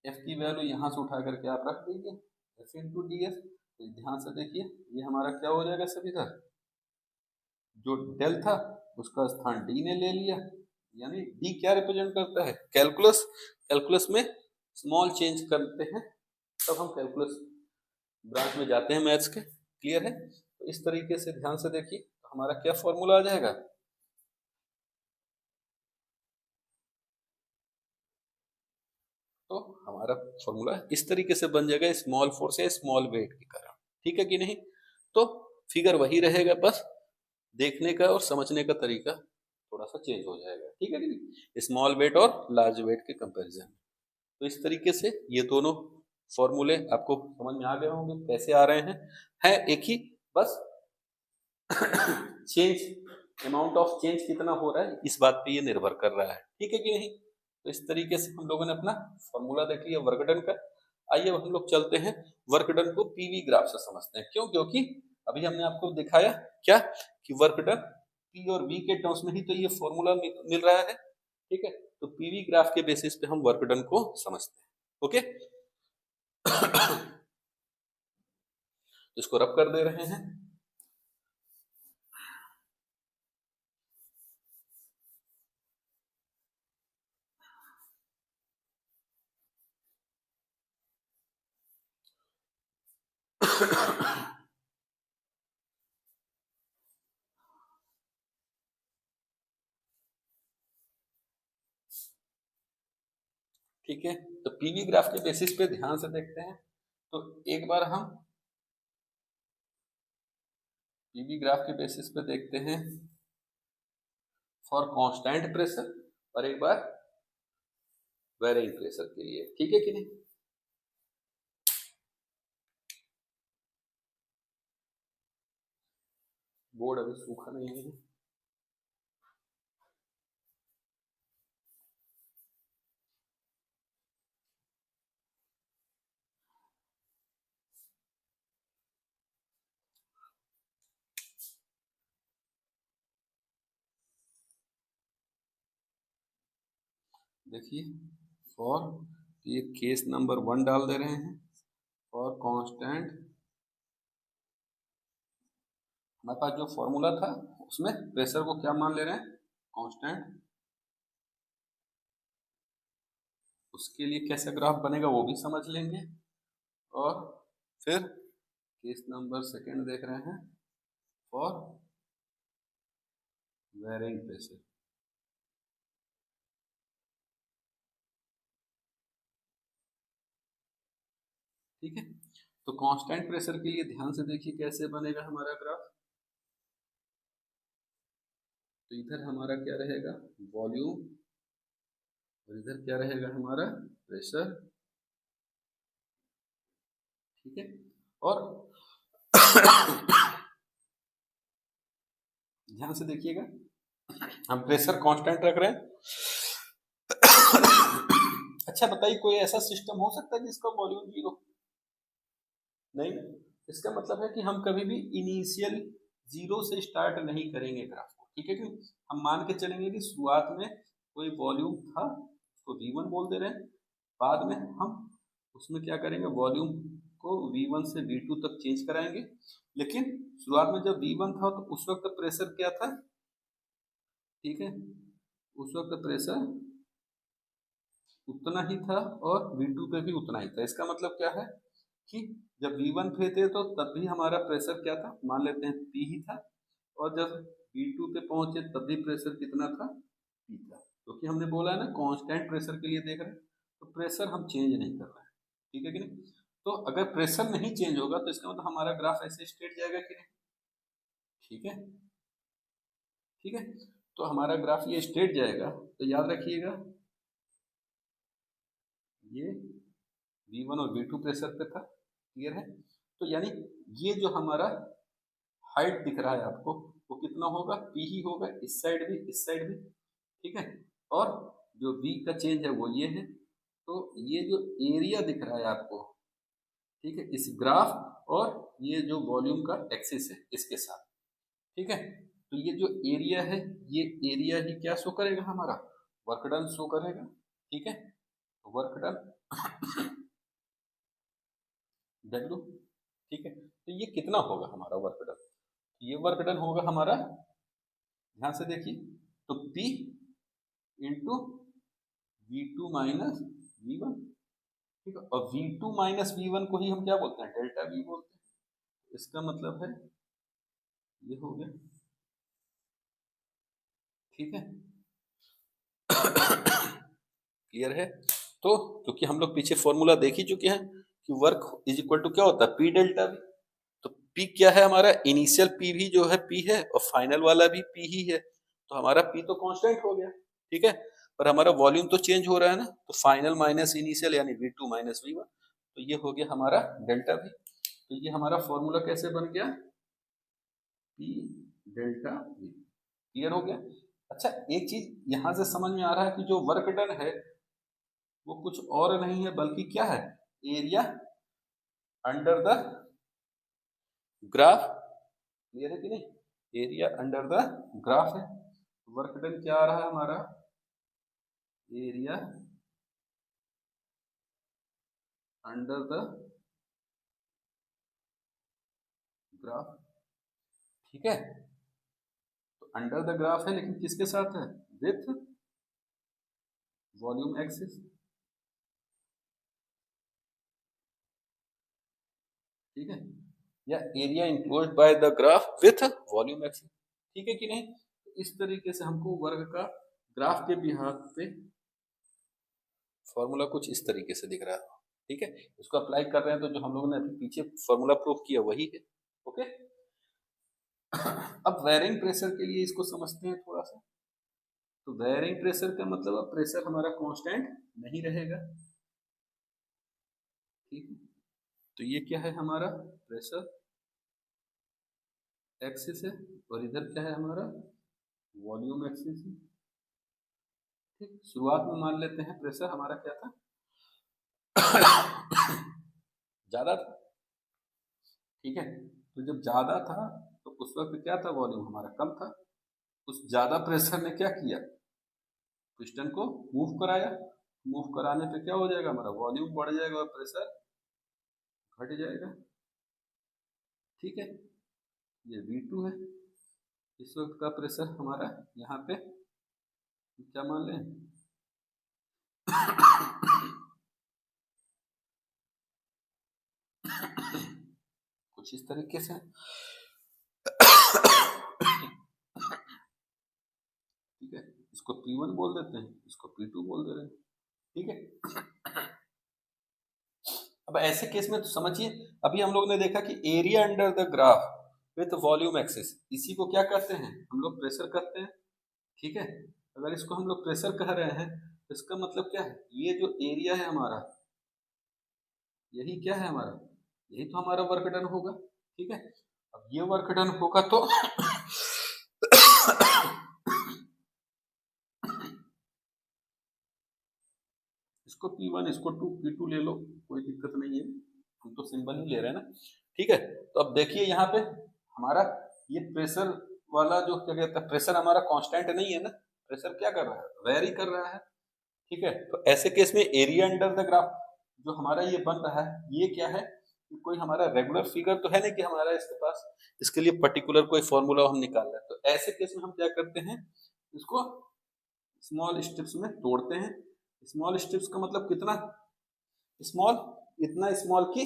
एफ की वैल्यू यहाँ से उठा करके आप रख दीजिए, एफ इंटू डी एस। तो ध्यान से देखिए, ये हमारा क्या हो जाएगा सभी सर, जो डेल था उसका स्थान डी ने ले लिया, यानी डी क्या रिप्रेजेंट करता है, कैलकुलस। कैलकुलस में स्मॉल चेंज करते हैं तब हम कैलकुलस ब्रांच में जाते हैं मैथ्स के, क्लियर है। तो इस तरीके से ध्यान से देखिए, तो हमारा क्या फॉर्मूला आ जाएगा, तो हमारा फॉर्मूला इस तरीके से बन जाएगा, स्मॉल फोर्स या स्मॉल वेट के कारण, ठीक है कि नहीं। तो फिगर वही रहेगा, बस देखने का और समझने का तरीका थोड़ा सा चेंज हो जाएगा, ठीक है कि नहीं, स्मॉल वेट और लार्ज वेट के कंपैरिजन। तो इस तरीके से ये दोनों फॉर्मूले आपको समझ में आ गए होंगे कैसे आ रहे हैं एक ही, बस चेंज, अमाउंट ऑफ चेंज कितना हो रहा है इस बात पे ये निर्भर कर रहा है, ठीक है कि नहीं। तो इस तरीके से हम लोगों ने अपना फॉर्मूला देख लिया वर्क डन का। आइए अब हम लोग चलते हैं वर्क डन को पीवी ग्राफ से समझते हैं, क्यों, क्योंकि अभी हमने आपको दिखाया क्या, कि वर्क डन पी और वी के टर्म्स में ही तो ये फॉर्मूला मिल रहा है, ठीक है। तो पीवी ग्राफ के बेसिस पे हम वर्क डन को समझते हैं, ओके। इसको रब कर दे रहे हैं। ठीक है, तो पीवी ग्राफ के बेसिस पे ध्यान से देखते हैं। तो एक बार हम पीवी ग्राफ के बेसिस पे देखते हैं फॉर कांस्टेंट प्रेशर, और एक बार वेरिंग प्रेशर के लिए, ठीक है कि नहीं। बोर्ड अभी सूखा नहीं है, देखिए फॉर, ये केस नंबर 1 डाल दे रहे हैं। फॉर कांस्टेंट, हमारे पास जो फॉर्मूला था उसमें प्रेशर को क्या मान ले रहे हैं, कांस्टेंट। उसके लिए कैसा ग्राफ बनेगा वो भी समझ लेंगे। और फिर केस नंबर 2 देख रहे हैं, फॉर वेरिंग प्रेशर। ठीक है, तो कांस्टेंट प्रेशर के लिए ध्यान से देखिए कैसे बनेगा हमारा ग्राफ। तो इधर हमारा क्या रहेगा, वॉल्यूम, और इधर क्या रहेगा हमारा प्रेशर। ठीक है, और ध्यान से देखिएगा, हम प्रेशर कांस्टेंट रख रहे हैं। अच्छा बताइए, कोई ऐसा सिस्टम हो सकता है जिसका वॉल्यूम 0? नहीं, इसका मतलब है कि हम कभी भी इनिशियल 0 से स्टार्ट नहीं करेंगे ग्राफ को। ठीक है, कि हम मान के चलेंगे कि शुरुआत में कोई वॉल्यूम था, उसको V1 बोल दे रहे हैं। बाद में हम उसमें क्या करेंगे, वॉल्यूम को V1 से V2 तक चेंज कराएंगे। लेकिन शुरुआत में जब V1 था तो उस वक्त प्रेशर क्या था, ठीक है, उस वक्त प्रेशर उतना ही था और V2 पे भी उतना ही था। इसका मतलब क्या है कि जब V1 पे थे तो तब भी हमारा प्रेशर क्या था, मान लेते हैं P ही था, और जब V2 पे पहुंचे तब भी प्रेशर कितना था, P था। क्योंकि हमने बोला है ना कांस्टेंट प्रेशर के लिए देख रहे हैं, तो प्रेशर हम चेंज नहीं कर रहे हैं। ठीक है कि नहीं? तो अगर प्रेशर नहीं चेंज होगा तो इसका मतलब हमारा ग्राफ ऐसे स्ट्रेट जाएगा कि नहीं? ठीक है, ठीक है, तो हमारा ग्राफ ये स्ट्रेट जाएगा। तो याद रखिएगा, ये V1 और V2 प्रेशर पे था। क्लियर है? तो यानी ये जो हमारा हाइट दिख रहा है आपको, वो कितना होगा, P ही होगा, इस साइड भी इस साइड भी। ठीक है, और जो V का चेंज है वो ये है। तो ये जो एरिया दिख रहा है आपको, ठीक है, इस ग्राफ और ये जो वॉल्यूम का एक्सिस है इसके साथ। ठीक है, तो ये जो एरिया है, ये एरिया ही क्या शो करेगा, हमारा वर्क डन शो करेगा। ठीक है, वर्क डन W। ठीक है, तो ये कितना होगा हमारा वर्क डन, ये वर्क डन होगा हमारा, ध्यान से देखिए, तो P into V2 minus V1। ठीक है, और V2 माइनस V1 को ही हम क्या बोलते हैं, डेल्टा V बोलते हैं। इसका मतलब है ये हो गया। ठीक है, क्लियर है? तो क्योंकि हम लोग पीछे फॉर्मूला देख ही चुके हैं कि वर्क इज इक्वल टू क्या होता है, P डेल्टा V। तो P क्या है हमारा, इनिशियल P भी जो है P है और फाइनल वाला भी P ही है। तो हमारा P तो कांस्टेंट हो गया। ठीक है, पर हमारा वॉल्यूम तो चेंज हो रहा है ना, तो फाइनल माइनस इनिशियल यानी V2 माइनस V1। तो ये हो गया हमारा डेल्टा V। तो ये हमारा फॉर्मूला कैसे बन गया, P डेल्टा V। क्लियर हो गया? अच्छा, एक चीज यहां से समझ में आ रहा है कि जो वर्क डन है वो कुछ और नहीं है बल्कि क्या है, area under the graph. Clear है कि नहीं? एरिया अंडर द ग्राफ है। वर्क डन क्या आ रहा है हमारा, एरिया अंडर द ग्राफ। ठीक है, तो अंडर द ग्राफ है लेकिन किसके साथ है, विथ वॉल्यूम एक्सिस। ठीक है, या area enclosed by the graph with volume axis. ठीक है कि नहीं? इस तरीके से हमको वर्ग का ग्राफ के बिहाफ पे फॉर्मूला कुछ इस तरीके से दिख रहा है। ठीक है, इसको अप्लाई कर रहे हैं तो जो हम लोगों ने अभी पीछे फॉर्मूला प्रूफ किया वही है। ओके, अब वेरिंग प्रेशर के लिए इसको समझते हैं थोड़ा सा। तो वेरिंग प्रेशर का मतलब अब प्रेशर हमारा कांस्टेंट नहीं रहेगा। ठीक है, तो ये क्या है हमारा प्रेशर एक्सिस है, और इधर क्या है हमारा वॉल्यूम एक्सिस है। ठीक, शुरुआत में मान लेते हैं प्रेशर हमारा क्या था, ज्यादा था। ठीक है, तो जब ज्यादा था तो उस वक्त क्या था, वॉल्यूम हमारा कम था। उस ज्यादा प्रेशर ने क्या किया, पिस्टन को मूव कराया, मूव कराने पे क्या हो जाएगा, हमारा वॉल्यूम बढ़ जाएगा और प्रेशर घट जाएगा। ठीक है, ये V2 है। इस वक्त का प्रेशर हमारा यहाँ पे क्या मान लें, कुछ इस तरीके से। ठीक है, इसको P1 बोल देते हैं, इसको P2 बोल दे रहे हैं। ठीक है, अब ऐसे केस में तो समझिए, अभी हम लोग ने देखा कि area under the graph with volume axis, इसी को क्या कहते हैं हम लोग, प्रेशर कहते हैं। ठीक है, अगर इसको हम लोग प्रेशर कह रहे हैं तो इसका मतलब क्या है, ये जो एरिया है हमारा, यही क्या है हमारा, यही तो हमारा वर्क डन होगा। ठीक है, अब ये वर्क डन होगा तो इसको P1, इसको P2 ले लो, कोई दिक्कत नहीं है, हम तो सिंबल ही ले रहे हैं ना। ठीक है, तो अब देखिए यहाँ पे हमारा ये प्रेशर वाला जो क्या कहता है, प्रेशर हमारा कांस्टेंट नहीं है ना, प्रेशर क्या कर रहा है, वेरी कर रहा है। ठीक है, तो ऐसे केस में एरिया अंडर द ग्राफ जो हमारा ये बन रहा है, ये क्या है, कोई हमारा रेगुलर फिगर तो है नहीं कि हमारा इसके पास इसके लिए पर्टिकुलर कोई फॉर्मूला हम निकाल रहे हैं। तो ऐसे केस में हम क्या करते हैं, इसको स्मॉल स्टेप्स में तोड़ते हैं। स्मॉल स्टेप्स का मतलब कितना स्मॉल, इतना स्मॉल कि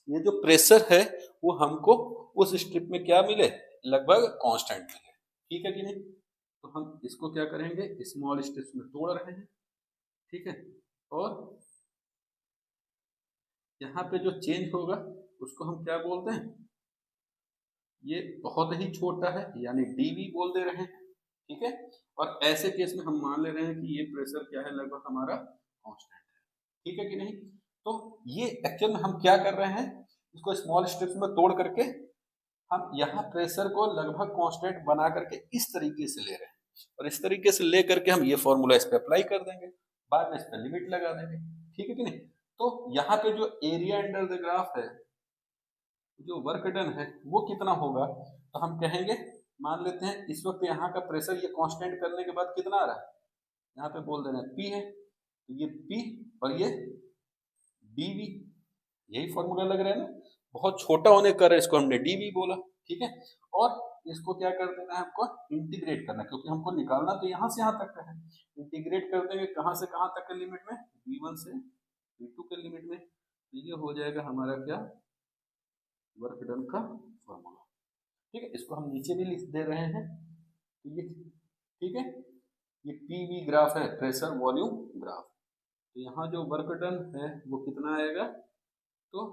ये जो प्रेशर है वो हमको उस स्ट्रिप में क्या मिले, लगभग कांस्टेंट मिले। ठीक है कि नहीं, तो हम इसको क्या करेंगे, स्मॉल स्टेप्स में तोड़ रहे हैं। ठीक है, और यहाँ पे जो चेंज होगा उसको हम क्या बोलते हैं, ये बहुत ही छोटा है यानी dV बोल दे रहे हैं। ठीक है, और ऐसे केस में हम मान ले रहे हैं कि ये प्रेशर क्या है, लगभग हमारा कांस्टेंट है। ठीक है कि नहीं, तो ये एक्चुअल में हम क्या कर रहे हैं, इसको स्मॉल स्टेप्स में तोड़ करके हम यहाँ प्रेशर को लगभग कांस्टेंट बना करके इस तरीके से ले रहे हैं, और इस तरीके से ले करके हम ये फॉर्मूला इस पे अप्लाई कर देंगे, बाद में इस पे लिमिट लगा देंगे। ठीक है कि नहीं, तो यहाँ पे जो एरिया अंडर द ग्राफ है, जो वर्क डन है वो कितना होगा, तो हम कहेंगे, मान लेते हैं इस वक्त यहाँ का प्रेशर ये कांस्टेंट करने के बाद कितना आ रहा है, यहाँ पे बोल देना P है, तो ये P और ये dV, यही फॉर्मूला लग रहा है ना, बहुत छोटा होने कर इसको हमने dV बोला। ठीक है, और इसको क्या कर देना है, हमको इंटीग्रेट करना है, क्योंकि हमको निकालना तो यहाँ से यहाँ तक का है। इंटीग्रेट कर देंगे कहाँ से कहाँ तक के लिमिट में, V1 से V2 के लिमिट में, तो ये हो जाएगा हमारा क्या, वर्क डन का फॉर्मूला। ठीक है, इसको हम नीचे भी लिख दे रहे हैं, तो ये ठीक है, ये PV ग्राफ है, प्रेशर वॉल्यूम ग्राफ। तो यहाँ जो वर्क डन है वो कितना आएगा, तो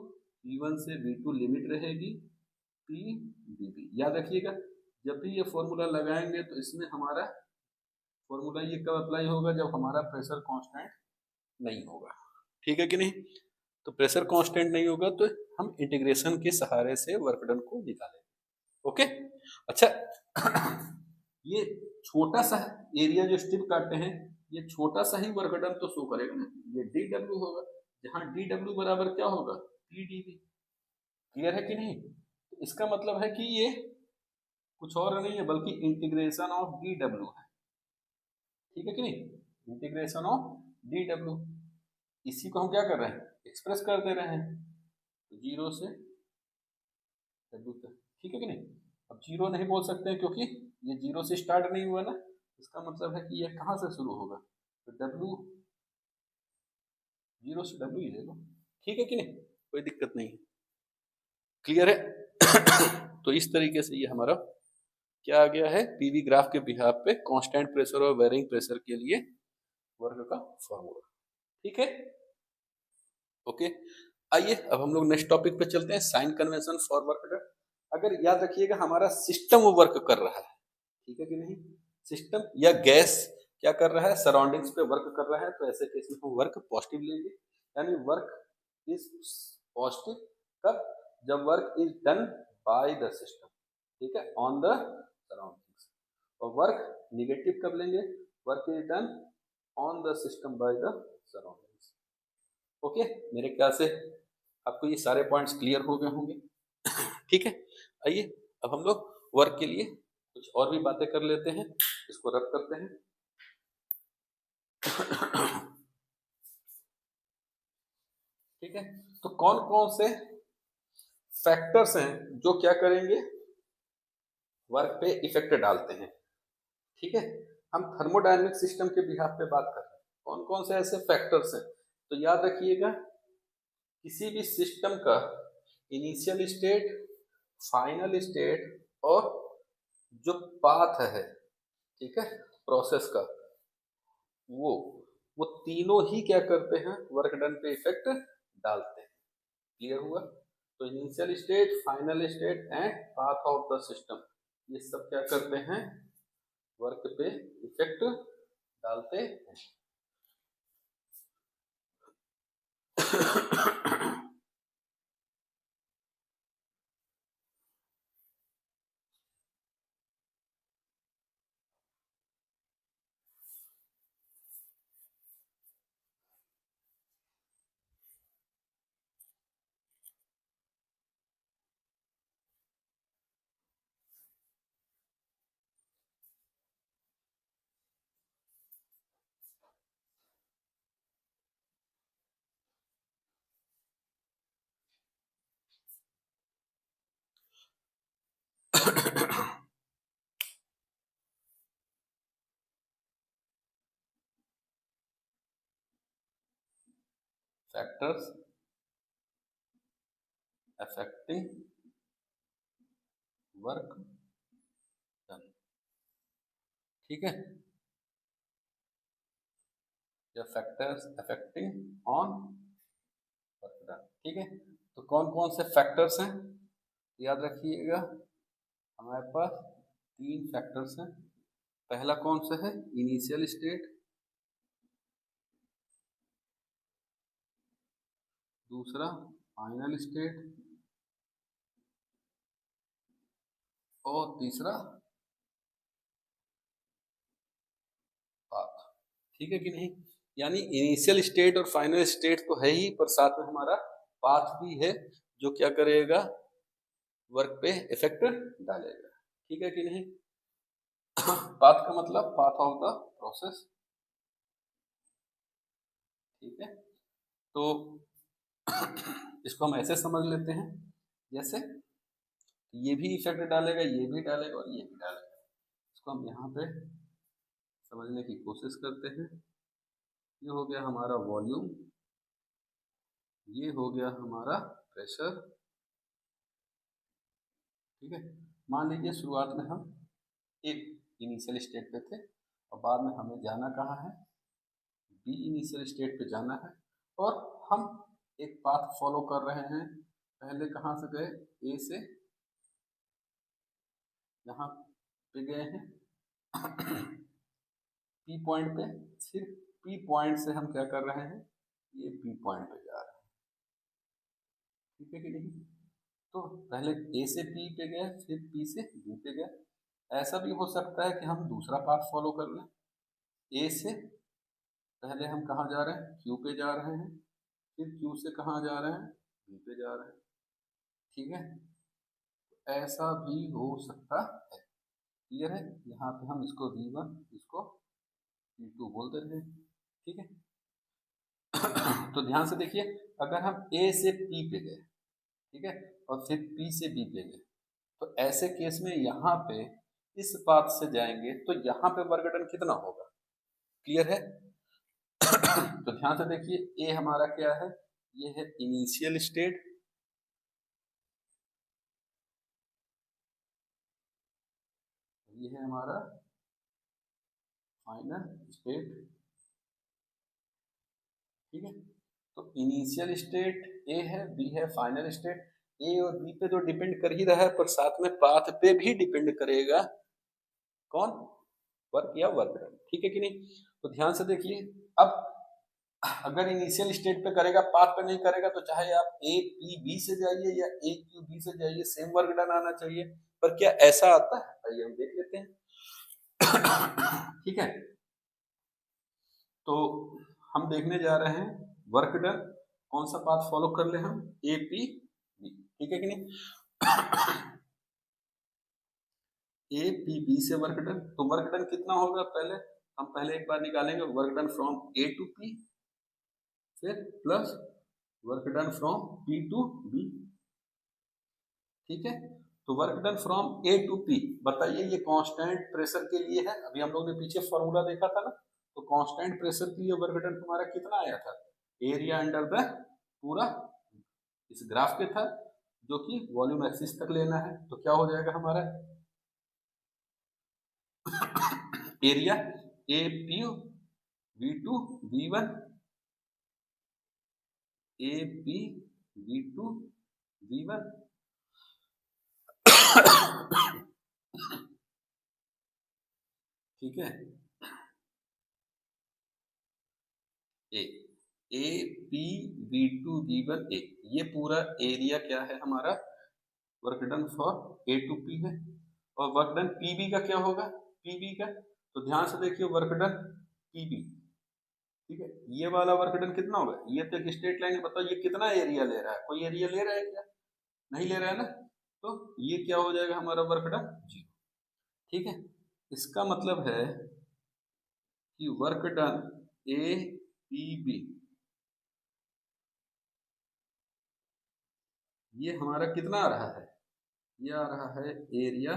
V1 से V2 लिमिट रहेगी P dV। याद रखिएगा, जब भी ये फॉर्मूला लगाएंगे तो इसमें हमारा फॉर्मूला ये कब अप्लाई होगा, जब हमारा प्रेशर कांस्टेंट नहीं होगा। ठीक है कि नहीं, तो प्रेशर कांस्टेंट नहीं होगा तो हम इंटीग्रेशन के सहारे से वर्क डन को निकालेंगे। ओके, अच्छा ये छोटा सा एरिया जो स्ट्रिप काटते हैं, ये छोटा सा ही वर्क डन तो शो करेगा ना, ये dW होगा, जहां dW बराबर क्या होगा, PdV। क्लियर है कि नहीं, तो इसका मतलब है कि ये कुछ और नहीं है बल्कि इंटीग्रेशन ऑफ dW है। ठीक है कि नहीं, इंटीग्रेशन ऑफ dW, इसी को हम क्या कर रहे हैं, एक्सप्रेस कर दे रहे हैं, तो 0 से W तक। ठीक है कि नहीं, अब 0 नहीं बोल सकते हैं क्योंकि ये 0 से स्टार्ट नहीं हुआ ना, इसका मतलब है कि ये कहाँ से शुरू होगा, तो W, 0 से W ही ले लो। ठीक है कि नहीं, कोई दिक्कत नहीं है, क्लियर है। तो इस तरीके से ये हमारा क्या आ गया है, पीवी ग्राफ के बिहाफ पे कांस्टेंट प्रेशर और वेरिंग प्रेशर के लिए वर्क का फॉर्मूला। ठीक है, ओके, आइए अब हम लोग नेक्स्ट टॉपिक पे चलते हैं, sign convention for work done. अगर याद रखिएगा हमारा सिस्टम वो वर्क कर रहा है, ठीक है कि नहीं, सिस्टम या गैस क्या कर रहा है, सराउंडिंग्स पे वर्क कर रहा है, तो ऐसे केस में हम वर्क पॉजिटिव लेंगे, यानी वर्क इज पॉजिटिव कब, जब work is done by the system, ठीक है, ऑन द सराउंडिंग्स। और वर्क निगेटिव कब लेंगे, work is done on the system by the surroundings. Okay, मेरे ख्याल से आपको ये सारे पॉइंट्स क्लियर हो गए होंगे। ठीक है, आइए अब हम लोग वर्क के लिए कुछ और भी बातें कर लेते हैं, इसको रब करते हैं। ठीक है, तो कौन कौन से फैक्टर्स हैं जो क्या करेंगे, वर्क पे इफेक्ट डालते हैं। ठीक है, हम थर्मोडायनेमिक सिस्टम के बिहाफ पे बात कर रहे हैं, कौन कौन से ऐसे फैक्टर्स हैं। तो याद रखिएगा, किसी भी सिस्टम का इनिशियल स्टेट, फाइनल स्टेट और जो पाथ है, ठीक है, प्रोसेस का, वो वो तीनों ही क्या करते हैं, वर्क डन पे इफेक्ट डालते हैं। क्लियर हुआ? तो initial state, final state and path of the system, ये सब क्या करते हैं, वर्क पे इफेक्ट डालते हैं। Factors affecting work done. ठीक है, या factors affecting on work done. ठीक है, तो कौन कौन से फैक्टर्स हैं, याद रखिएगा, हमारे पास तीन फैक्टर्स हैं। पहला कौन सा है, इनिशियल स्टेट, दूसरा फाइनल स्टेट और तीसरा पाथ। ठीक है कि नहीं, यानी इनिशियल स्टेट और फाइनल स्टेट तो है ही, पर साथ में हमारा पाथ भी है जो क्या करेगा, वर्क पे इफेक्ट डालेगा। ठीक है कि नहीं, पाथ का मतलब पाथ ऑफ द प्रोसेस। ठीक है, तो इसको हम ऐसे समझ लेते हैं, जैसे ये भी इफेक्ट डालेगा, ये भी डालेगा और ये भी डालेगा। इसको हम यहाँ पे समझने की कोशिश करते हैं। ये हो गया हमारा वॉल्यूम, ये हो गया हमारा प्रेशर। ठीक है, मान लीजिए शुरुआत में हम एक इनिशियल स्टेट पे थे और बाद में हमें जाना कहाँ है, बी इनिशियल स्टेट पे जाना है, और हम एक पाथ फॉलो कर रहे हैं। पहले कहाँ से गए, ए से यहाँ पे गए हैं पी पॉइंट पे, फिर पी पॉइंट से हम क्या कर रहे हैं, ये बी पॉइंट पे जा रहे हैं। ठीक है कि नहीं, तो पहले ए से पी पे गए, फिर पी से बी पे गए। ऐसा भी हो सकता है कि हम दूसरा पाथ फॉलो कर लें, ए से पहले हम कहाँ जा रहे हैं, क्यू पे जा रहे हैं, फिर क्यू से कहाँ जा रहे हैं, बी पे जा रहे हैं। ठीक है, ऐसा भी हो सकता है। क्लियर है, यहाँ पे हम इसको V1, इसको V2 बोल देते हैं। ठीक है, तो ध्यान से देखिए, अगर हम A से P पे गए, ठीक है, और फिर P से B पे गए, तो ऐसे केस में यहाँ पे इस पाथ से जाएंगे तो यहाँ पे वर्क डन कितना होगा। क्लियर है, तो ध्यान से देखिए, A हमारा क्या है, ये है इनिशियल स्टेट, ये है हमारा फाइनल स्टेट। ठीक है, तो इनिशियल स्टेट ए है, बी है फाइनल स्टेट। ए और बी पे तो डिपेंड कर ही रहा है, पर साथ में पाथ पे भी डिपेंड करेगा, कौन, वर्क या वर्क डन। ठीक है कि नहीं, तो ध्यान से देखिए, अब अगर इनिशियल स्टेट पे करेगा, पाथ पे नहीं करेगा, तो चाहे आप ए पी बी से जाइए या ए क्यू बी से जाइए, सेम वर्क डन आना चाहिए। पर क्या ऐसा आता है, आइए हम देख लेते हैं। ठीक है, तो हम देखने जा रहे हैं वर्क डन, कौन सा पाथ फॉलो कर ले हम, ए पी बी। ठीक है कि नहीं, ए पी बी से वर्क डन, तो वर्क डन कितना होगा, पहले हम पहले एक बार निकालेंगे work done from A to P, फिर plus work done from P to B. ठीक है, तो work done from A to P, बताइए ये कांस्टेंट प्रेशर के लिए है। अभी हम लोग ने पीछे फॉर्मूला देखा था ना, तो कांस्टेंट प्रेशर के लिए वर्क डन हमारा कितना आया था, एरिया अंडर द पूरा इस ग्राफ के था, जो कि वॉल्यूम एक्सिस तक लेना है। तो क्या हो जाएगा हमारा area A P V two V one, A P V two V one. ठीक है, A P V two V one A, ये पूरा एरिया क्या है हमारा, work done for A to P है। और वर्क डन पीबी का क्या होगा, पीबी का, तो ध्यान से देखिए वर्क डन पीबी। ठीक है, ये वाला वर्क डन कितना होगा, ये तो एक स्ट्रेट लाइन है, बताओ ये कितना एरिया ले रहा है, कोई एरिया ले रहा है क्या, नहीं ले रहा है ना, तो ये क्या हो जाएगा हमारा वर्क डन 0। ठीक है, इसका मतलब है कि work done A P B ये हमारा कितना आ रहा है, ये आ रहा है area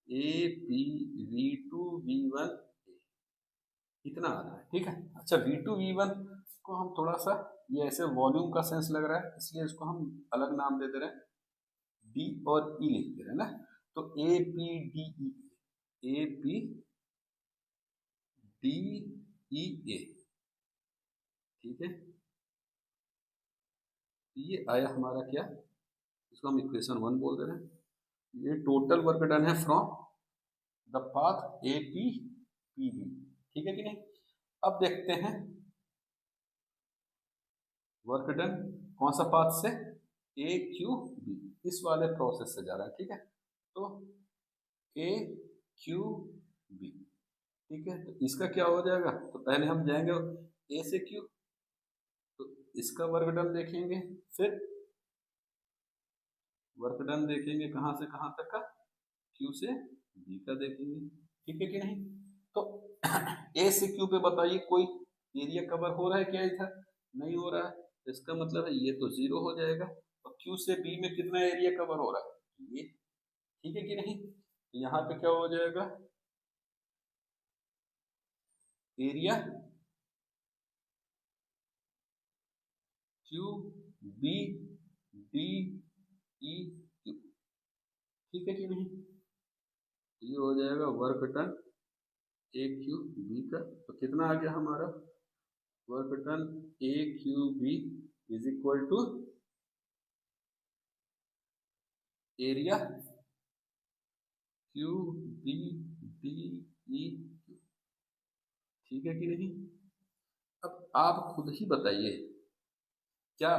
A P V two V one, इतना आ रहा है। ठीक है, अच्छा वी टू वी वन को हम थोड़ा सा, ये ऐसे वॉल्यूम का सेंस लग रहा है इसलिए इसको हम अलग नाम दे दे रहे हैं, डी और ई लिख दे रहे हैं ना, तो A P D E, A P D E A. ठीक है, ये आया हमारा क्या, इसको हम इक्वेशन 1 बोल दे रहे हैं। ये टोटल वर्क डन है from the path A P P B. ठीक है कि नहीं, अब देखते हैं वर्क डन कौन सा पाथ से, ए क्यू बी, इस वाले प्रोसेस से जा रहा है। ठीक है, तो ए क्यू बी, ठीक है, तो इसका क्या हो जाएगा, तो पहले हम जाएंगे ए से क्यू, तो इसका वर्क डन देखेंगे, फिर वर्क डन देखेंगे कहां से कहां तक का, क्यू से बी का देखेंगे। ठीक है कि नहीं, तो ए से क्यू पे बताइए कोई एरिया कवर हो रहा है क्या इधर, नहीं हो रहा है, तो इसका मतलब है ये तो 0 हो जाएगा। और क्यू से बी में कितना एरिया कवर हो रहा है, ये। ठीक है कि नहीं, तो यहाँ पे क्या हो जाएगा, area Q B D E Q. ठीक है कि नहीं, ये हो जाएगा work done A Q B का, तो कितना आ गया हमारा, work done A Q B is equal to area Q B D E Q. ठीक है कि नहीं, अब आप खुद ही बताइए, क्या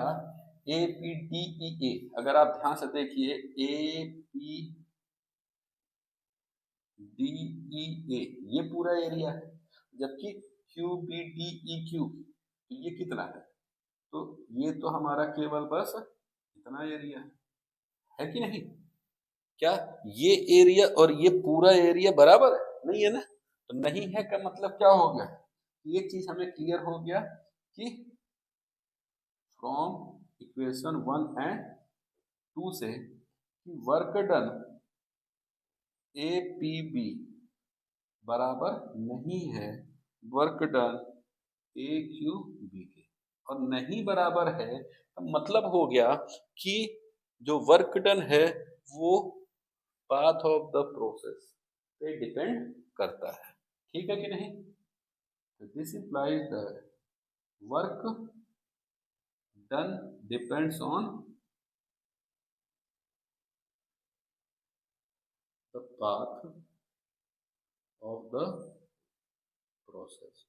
ए पी डी ई ए, अगर आप ध्यान से देखिए ए पी डी ई ए ये पूरा एरिया है, जबकि Q B D E Q तो ये कितना है, तो ये तो हमारा केवल बस इतना एरिया है कि नहीं, क्या ये एरिया और ये पूरा एरिया बराबर है, नहीं है ना, तो नहीं है का मतलब क्या हो गया, ये चीज हमें क्लियर हो गया कि फ्रॉम इक्वेशन 1 एंड 2 से work done A P B बराबर नहीं है work done A Q B के, और नहीं बराबर है तो मतलब हो गया कि जो वर्क डन है वो पाथ ऑफ द प्रोसेस पे डिपेंड करता है। ठीक है कि नहीं, तो this implies the work done depends on the path of the process.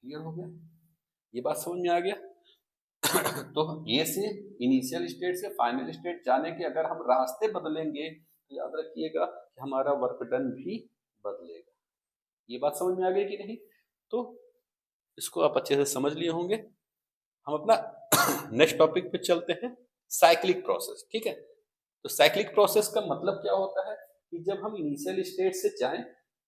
Clear हो गया, ये बात समझ में आ गया। तो ये से इनिशियल स्टेट से फाइनल स्टेट जाने के अगर हम रास्ते बदलेंगे तो याद रखिएगा कि हमारा वर्क डन भी बदलेगा। ये बात समझ में आ गई कि नहीं, तो इसको आप अच्छे से समझ लिए होंगे। हम अपना नेक्स्ट टॉपिक पे चलते हैं, साइक्लिक प्रोसेस। ठीक है, तो साइक्लिक प्रोसेस का मतलब क्या होता है कि जब हम इनिशियल स्टेट से जाएं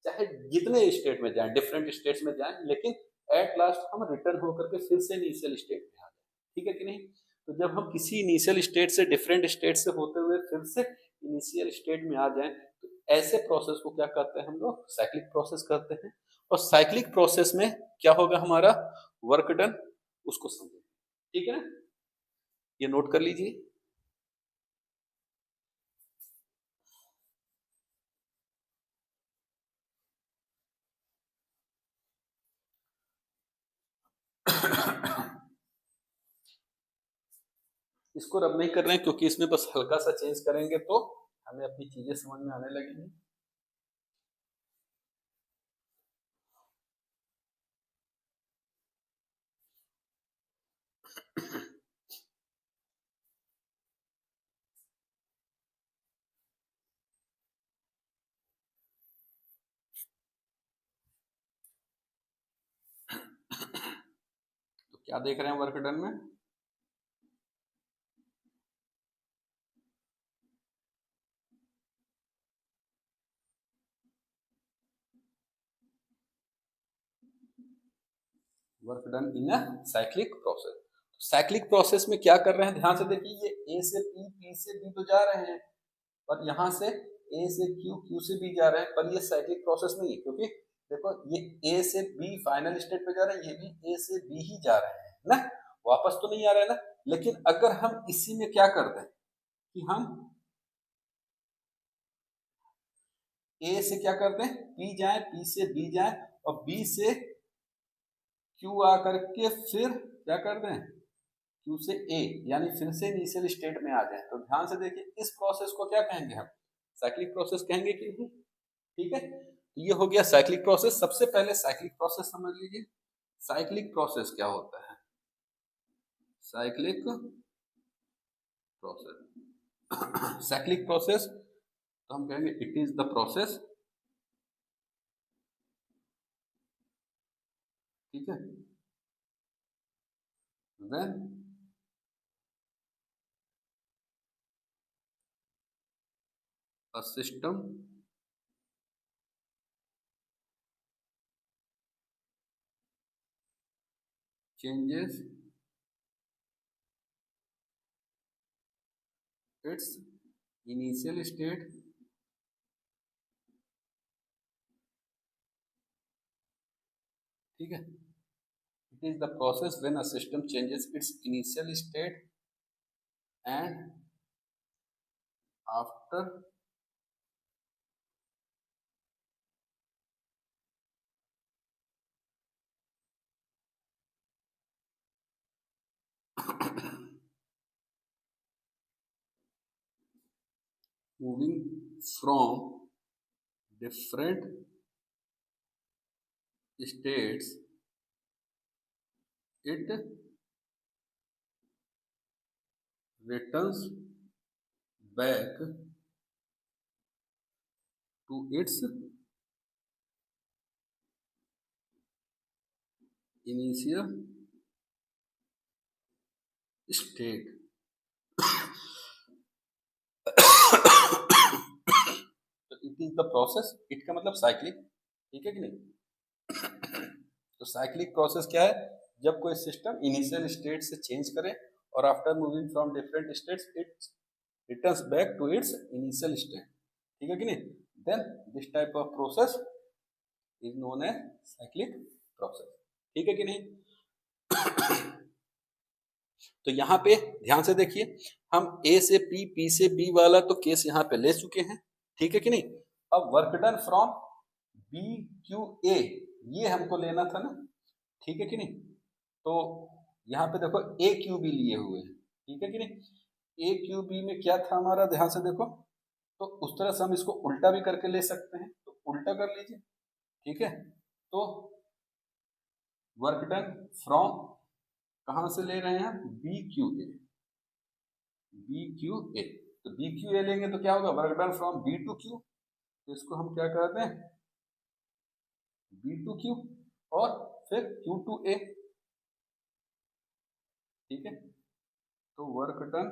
चाहे जितने स्टेट में जाएं, डिफरेंट स्टेट्स में जाएं, लेकिन एट लास्ट हम रिटर्न होकर के फिर से इनिशियल स्टेट में आ जाए। ठीक है कि नहीं? तो जब हम किसी इनिशियल स्टेट से, डिफरेंट स्टेट से होते हुए फिर से इनिशियल स्टेट में आ जाएं, तो ऐसे प्रोसेस को क्या कहते हैं हम लोग? साइक्लिक प्रोसेस कहते हैं। और साइक्लिक प्रोसेस में क्या होगा हमारा? वर्क डन, उसको समझें। ठीक है ना? ये नोट कर लीजिए। इसको रब नहीं कर रहे हैं क्योंकि इसमें बस हल्का सा चेंज करेंगे तो हमें अपनी चीजें समझ में आने लगेंगी। तो क्या देख रहे हैं वर्क डन में? Work done in a cyclic process. Cyclic process में क्या कर रहे हैं? ध्यान से देखिए, ये ए से पी, पी से बी तो जा रहे हैं, और यहाँ से ए से क्यू, क्यू से बी जा रहे हैं, पर ये साइक्लिक प्रोसेस नहीं है, क्योंकि देखो ये ए से बी फाइनल स्टेट पे जा रहे हैं, ये भी ए से बी ही जा रहे हैं ना, वापस तो नहीं आ रहे हैं ना। लेकिन अगर हम इसी में क्या कर दें कि हम ए से क्या करते हैं, पी जाए, पी से बी जाए, और बी से क्यू आकर के फिर क्या कर दें, क्यू से ए, यानी फिर से इनिशियल स्टेट में आ जाए। तो ध्यान से देखिए, इस प्रोसेस को क्या कहेंगे हम? साइक्लिक प्रोसेस कहेंगे कि नहीं? ठीक है, तो ये हो गया साइक्लिक प्रोसेस। सबसे पहले साइक्लिक प्रोसेस समझ लीजिए। साइक्लिक प्रोसेस क्या होता है? साइक्लिक प्रोसेस साइक्लिक प्रोसेस, तो हम कहेंगे इट इज द प्रोसेस, ठीक है, when a system changes its initial state ठीक है, it is the process when a system changes its initial state and after moving from different states, it returns back to its initial state तो it is the process, it का मतलब cyclic, ठीक है कि नहीं? तो साइक्लिक प्रोसेस क्या है? जब कोई सिस्टम इनिशियल स्टेट से चेंज करे और after moving from different states it returns back to its initial state, ठीक है कि नहीं? Then this type of process is known as cyclic process, ठीक है कि नहीं? तो यहाँ पे ध्यान से देखिए, हम ए से पी, पी से बी वाला तो केस यहाँ पे ले चुके हैं, ठीक है कि नहीं? अब work done from B Q A, ये हमको लेना था ना, ठीक है कि नहीं? तो यहाँ पे देखो ए क्यू बी लिए हुए हैं, ठीक है कि नहीं? ए क्यू बी में क्या था हमारा, ध्यान से देखो, तो उस तरह से हम इसको उल्टा भी करके ले सकते हैं, तो उल्टा कर लीजिए, ठीक है? तो वर्क डन फ्रॉम कहाँ से ले रहे हैं? B Q A, B Q A, तो बी क्यू ए लेंगे तो क्या होगा? Work done from B to Q, तो इसको हम क्या कहते हैं? बी टू क्यू, और फिर क्यू टू ए, ठीक है? तो work done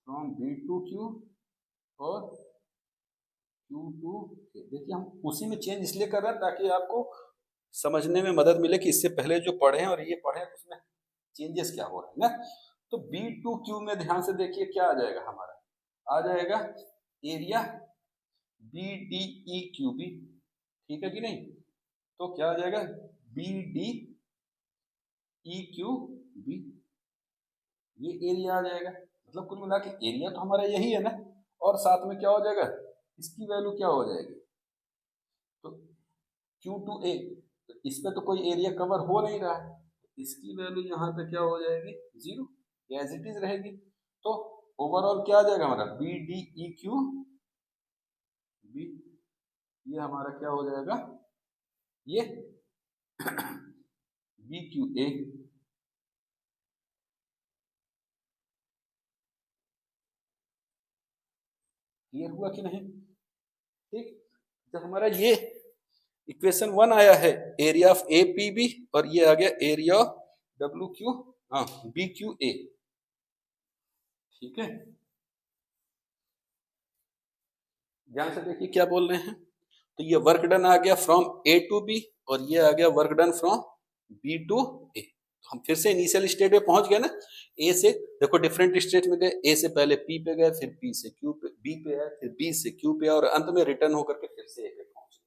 from B to Q और Q2 देखिए हम उसी में चेंज इसलिए कर रहे हैं ताकि आपको समझने में मदद मिले कि इससे पहले जो पढ़े हैं और ये पढ़े हैं तो उसमें चेंजेस क्या हो रहे हैं ना। तो B2Q में ध्यान से देखिए क्या आ जाएगा हमारा, आ जाएगा एरिया BDEQB, ठीक है कि नहीं। तो क्या आ जाएगा BDEQB, ये एरिया आ जाएगा। मतलब कुल मिला के एरिया तो हमारा यही है ना, और साथ में क्या हो जाएगा, इसकी वैल्यू क्या हो जाएगी, तो Q2A, तो इस पे तो कोई एरिया कवर हो नहीं रहा है, इसकी वैल्यू यहाँ पे क्या हो जाएगी, 0, एज इट इज रहेगी। तो ओवरऑल क्या आ जाएगा हमारा BDEQB, ये हमारा क्या हो जाएगा, ये BQA। क्लियर हुआ कि नहीं, ठीक। जब हमारा ये इक्वेशन 1 आया है एरिया ऑफ APB, और ये आ गया एरिया ऑफ WQ, हाँ BQA, ठीक है। ध्यान से देखिए क्या बोल रहे हैं, तो ये वर्क डन आ गया फ्रॉम A टू B, और ये आ गया work done from B to A। तो हम फिर से इनिशियल स्टेट पे पहुंच गए ना, A से देखो डिफरेंट स्टेट में गए, A से पहले P पे गए, फिर P से Q पे, B पे आए, फिर B से Q पे, और अंत में रिटर्न होकर के फिर से A पे पहुंच गए,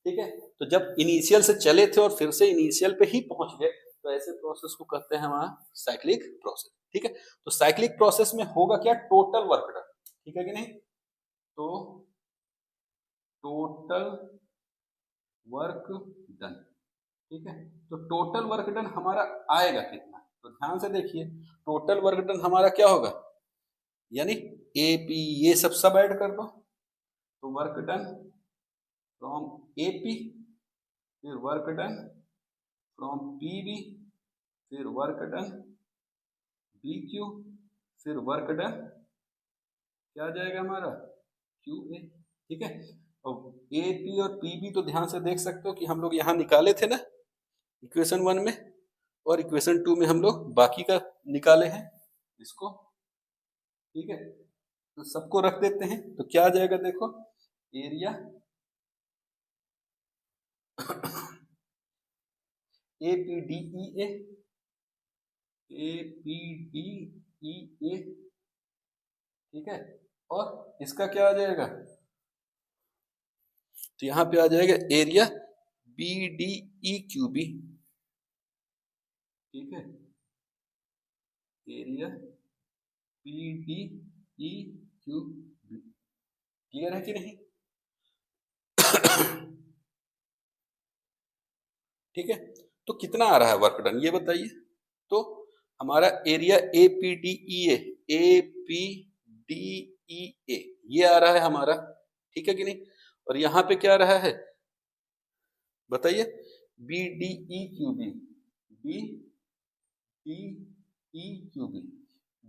ठीक है। तो जब इनिशियल से चले थे और फिर से इनिशियल पे ही पहुंच गए, तो ऐसे प्रोसेस को कहते हैं वहां साइक्लिक प्रोसेस, ठीक है। तो साइक्लिक प्रोसेस में होगा क्या, टोटल वर्क डन, ठीक है कि नहीं। तो टोटल वर्क डन, ठीक है। तो टोटल वर्क डन हमारा आएगा कितना, तो ध्यान से देखिए, टोटल वर्क डन हमारा क्या होगा, यानी AP ये सब ऐड कर दो, तो वर्क डन फ्रॉम AP, फिर वर्क डन फ्रॉम PB, फिर वर्क डन BQ, फिर वर्क डन क्या आ जाएगा हमारा QA, ठीक है। और AP और PB तो ध्यान से देख सकते हो कि हम लोग यहाँ निकाले थे ना इक्वेशन 1 में, और इक्वेशन 2 में हम लोग बाकी का निकाले हैं इसको, ठीक है। तो सबको रख देते हैं, तो क्या आ जाएगा देखो, एरिया APDEA, APDEA, ठीक है। और इसका क्या आ जाएगा, तो यहाँ पे आ जाएगा एरिया BDEQB, ठीक है, एरिया BDEQB, क्लियर है कि नहीं ठीक है। तो कितना आ रहा है वर्क डन ये बताइए, तो हमारा एरिया APDEA, APDEA ये आ रहा है हमारा, ठीक है कि नहीं। और यहाँ पे क्या आ रहा है बताइए, BDEQB, BDEQB,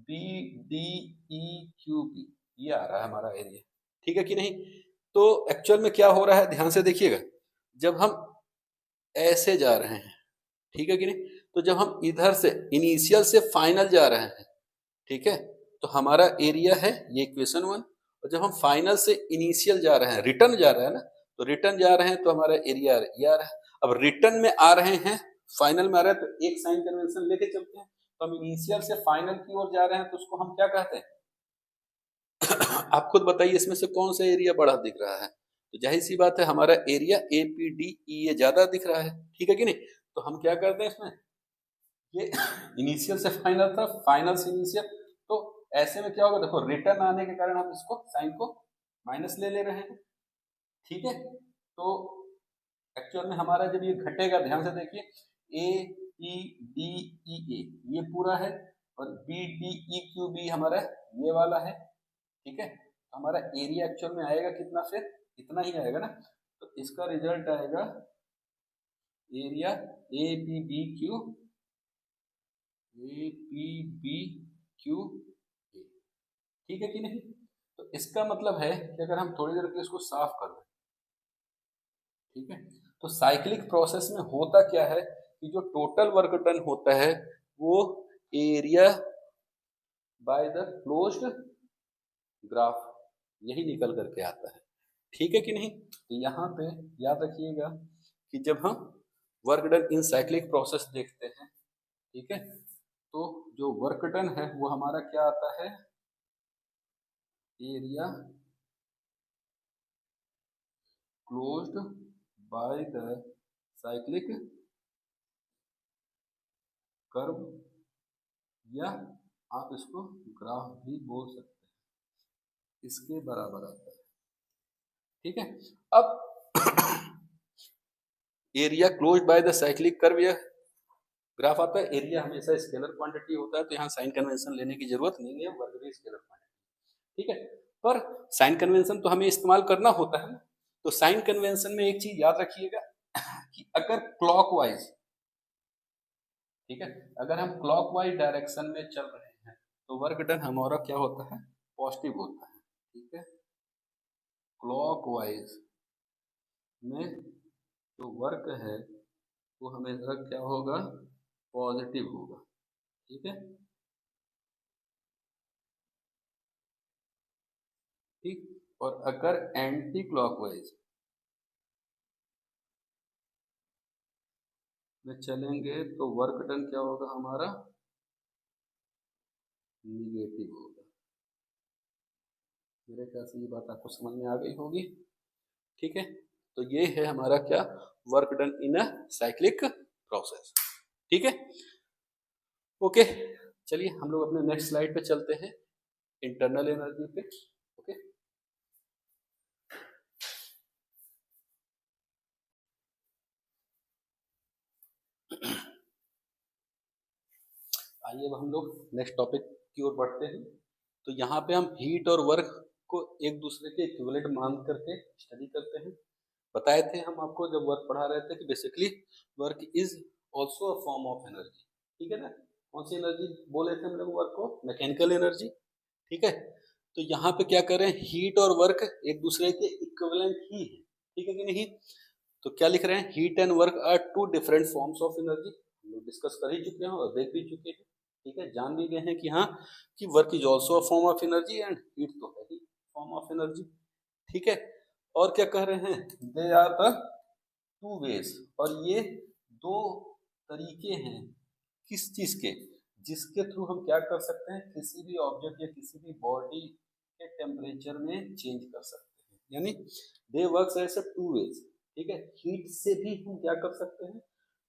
BDEQB, ये आ रहा है हमारा एरिया, ठीक है कि नहीं। तो एक्चुअल में क्या हो रहा है ध्यान से देखिएगा, जब हम ऐसे जा रहे हैं, ठीक है कि नहीं, तो जब हम इधर से इनिशियल से फाइनल जा रहे हैं, ठीक है, तो हमारा एरिया है ये इक्वेशन 1, और जब हम फाइनल से इनिशियल जा रहे हैं, रिटर्न जा रहे हैं ना, तो रिटर्न जा रहे हैं तो हमारा एरिया ये आ रहा है। अब रिटर्न में आ रहे हैं, फाइनल में आ रहे हैं, तो एक साइन कन्वेंशन लेके चलते हैं, तो हम इनिशियल से फाइनल की ओर जा रहे हैं, तो उसको हम क्या कहते हैं आप खुद बताइए इसमें से कौन सा एरिया बड़ा दिख रहा है, तो जाहिर सी बात है हमारा एरिया APDEA ज्यादा दिख रहा है, ठीक है कि नहीं। तो हम क्या करते हैं इसमें, ये इनिशियल से फाइनल था, फाइनल से इनिशियल, तो ऐसे में क्या होगा देखो, रिटर्न आने के कारण हम इसको साइन को माइनस ले रहे हैं, ठीक है। तो एक्चुअल में हमारा जब ये घटेगा ध्यान से देखिए, APDEA ये पूरा है, और BDEQB हमारा ये वाला है, ठीक है। तो हमारा एरिया एक्चुअल में आएगा कितना, फिर इतना ही आएगा ना, तो इसका रिजल्ट आएगा एरिया APBQ, ठीक है कि नहीं। तो इसका मतलब है कि अगर हम थोड़ी देर के इसको साफ कर दें, ठीक है, तो साइक्लिक प्रोसेस में होता क्या है कि जो टोटल वर्क डन होता है वो area by the closed graph यही निकल करके आता है, ठीक है कि नहीं? तो यहाँ पे याद रखिएगा कि जब हम work done in cyclic process देखते हैं, ठीक है, तो जो वर्क डन है वो हमारा क्या आता है, area closed by the cyclic curve, या आप इसको ग्राफ भी बोल सकते हैं, इसके बराबर आता है। ठीक है, अब area closed by the cyclic curve या ग्राफ आता है। एरिया हमेशा स्केलर क्वांटिटी होता है, तो यहाँ साइन कन्वेंशन लेने की जरूरत नहीं है, वर्ग भी स्केलर क्वांटिटी। ठीक है, पर साइन कन्वेंशन तो हमें इस्तेमाल करना होता है। तो साइन कन्वेंशन में एक चीज याद रखिएगा कि अगर क्लॉकवाइज, ठीक है, अगर हम क्लॉकवाइज डायरेक्शन में चल रहे हैं तो वर्क डन हमारा क्या होता है, पॉजिटिव होता है। ठीक है, क्लॉकवाइज में जो वर्क है वो हमेशा क्या होगा, पॉजिटिव होगा। ठीक है, ठीक, और अगर एंटी क्लॉकवाइज में चलेंगे तो वर्क डन क्या होगा हमारा, निगेटिव होगा। मेरे ख्याल से ये बात आपको समझ में आ गई होगी। ठीक है, तो ये है हमारा क्या, work done in a cyclic process. ठीक है, ओके, चलिए हम लोग अपने नेक्स्ट स्लाइड पे चलते हैं, इंटरनल एनर्जी पे। ओके, आइए अब हम लोग नेक्स्ट टॉपिक की ओर बढ़ते हैं। तो यहाँ पे हम हीट और वर्क को एक दूसरे के इक्विवेलेंट मान करके स्टडी करते हैं। बताए थे हम आपको जब वर्क पढ़ा रहे थे कि basically work is also a form of energy. ठीक है ना, कौन सी एनर्जी बोले थे हम लोग वर्क को, मैकेनिकल एनर्जी। ठीक है, तो यहाँ पे क्या करें, हीट और वर्क एक दूसरे के इक्विवेलेंट ही है। ठीक है कि नहीं? तो क्या लिख रहे हैं, heat and work are two different forms of energy. हम लोग डिस्कस कर ही चुके हैं और देख भी चुके हैं। ठीक है, जान भी गए हैं कि हाँ, कि work is also a form of energy and heat तो है ही फॉर्म ऑफ एनर्जी। ठीक है, और क्या कह रहे हैं, they are the two ways, और ये दो तरीके हैं किस चीज के, जिसके थ्रू हम क्या कर सकते हैं, किसी भी ऑब्जेक्ट या किसी भी बॉडी के टेम्परेचर में चेंज कर सकते हैं। यानी they works as a two ways. ठीक है, हीट से भी हम क्या कर सकते हैं,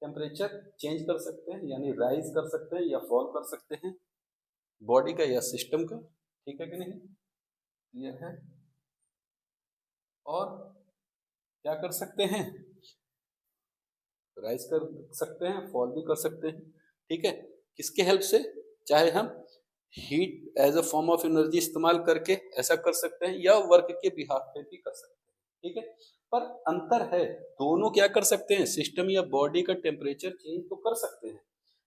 टेम्परेचर चेंज कर सकते हैं, यानी राइज कर सकते हैं या फॉल कर सकते हैं बॉडी का या सिस्टम का। ठीक है कि नहीं, क्लियर है? और क्या कर सकते हैं, राइज कर सकते हैं, फॉल भी कर सकते हैं। ठीक है, किसके हेल्प से, चाहे हम heat as a form of energy इस्तेमाल करके ऐसा कर सकते हैं या वर्क के बिहाफ पे भी कर सकते हैं। ठीक है, पर अंतर है, दोनों क्या कर सकते हैं, सिस्टम या बॉडी का टेम्परेचर चेंज तो कर सकते हैं,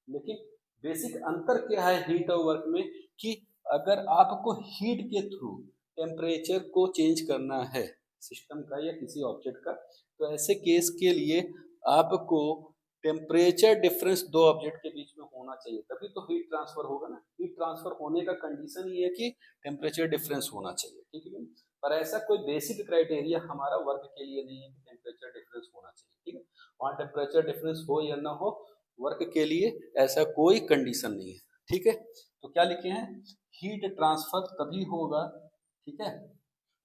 लेकिन बेसिक अंतर क्या है हीट और वर्क में, कि अगर आपको हीट के थ्रू टेम्परेचर को चेंज करना है सिस्टम का या किसी ऑब्जेक्ट का, तो ऐसे केस के लिए आपको टेम्परेचर डिफरेंस दो ऑब्जेक्ट के बीच में होना चाहिए, तभी तो हीट ट्रांसफर होगा ना। हीट ट्रांसफर होने का कंडीशन ये है कि टेम्परेचर डिफरेंस होना चाहिए। ठीक है, पर ऐसा कोई बेसिक क्राइटेरिया हमारा वर्क के लिए नहीं है कि टेम्परेचर डिफरेंस होना चाहिए। ठीक है, वहाँ टेम्परेचर डिफरेंस हो या ना हो, वर्क के लिए ऐसा कोई कंडीशन नहीं है। ठीक है, तो क्या लिखे हैं, हीट ट्रांसफर तभी होगा, ठीक है,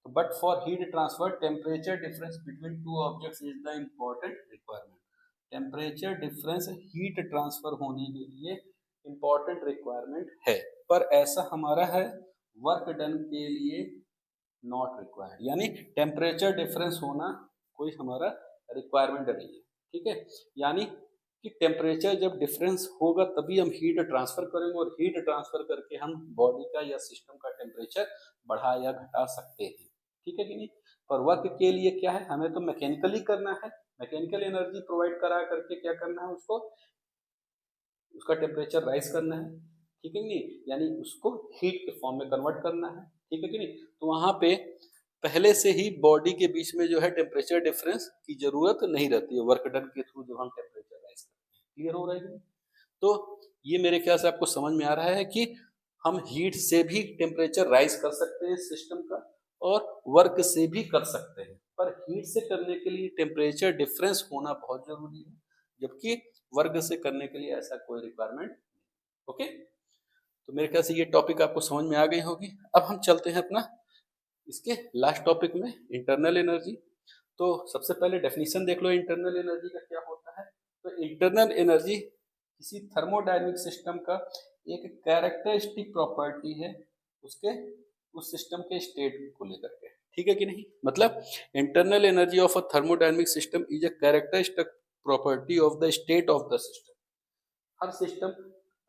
but for heat transfer temperature difference between two objects is the important requirement. Temperature difference heat transfer होने के लिए इम्पोर्टेंट रिक्वायरमेंट है, पर ऐसा हमारा है वर्क डन के लिए नॉट रिक्वायर्ड, यानी टेम्परेचर डिफरेंस होना कोई हमारा रिक्वायरमेंट नहीं है। ठीक है, यानी कि टेम्परेचर जब डिफरेंस होगा तभी हम हीट ट्रांसफर करेंगे, और हीट ट्रांसफर करके हम बॉडी का या सिस्टम का टेम्परेचर बढ़ा या घटा सकते हैं। ठीक है कि नहीं? पर वर्क के लिए क्या है, हमें तो मैकेनिकली करना है, मैकेनिकल एनर्जी प्रोवाइड करा करके क्या करना है, उसको उसका टेम्परेचर राइज करना है। ठीक है नहीं, यानी उसको हीट के फॉर्म में कन्वर्ट करना है। ठीक है कि नहीं? तो वहां पे पहले से ही बॉडी के बीच में जो है टेम्परेचर डिफरेंस की जरूरत नहीं रहती है वर्क डन के थ्रू जब हम टेम्परेचर राइज करते हैं। क्लियर हो रहा है? तो ये मेरे ख्याल से आपको समझ में आ रहा है कि हम हीट से भी टेम्परेचर राइज कर सकते हैं सिस्टम का, और वर्क से भी कर सकते हैं। पर हीट से करने के लिए टेम्परेचर डिफरेंस होना बहुत जरूरी है, जबकि वर्क से करने के लिए ऐसा कोई रिक्वायरमेंट। ओके, तो मेरे ख्याल से ये टॉपिक आपको समझ में आ गई होगी। अब हम चलते हैं अपना इसके लास्ट टॉपिक में, इंटरनल एनर्जी। तो सबसे पहले डेफिनेशन देख लो इंटरनल एनर्जी का क्या होता है। तो इंटरनल एनर्जी किसी थर्मोडायनेमिक सिस्टम का एक कैरेक्टरिस्टिक प्रॉपर्टी है उसके उस सिस्टम के स्टेट को लेकर के, ठीक है कि नहीं। मतलब internal energy of a thermodynamic system is a characteristic property of the state of the system. Her system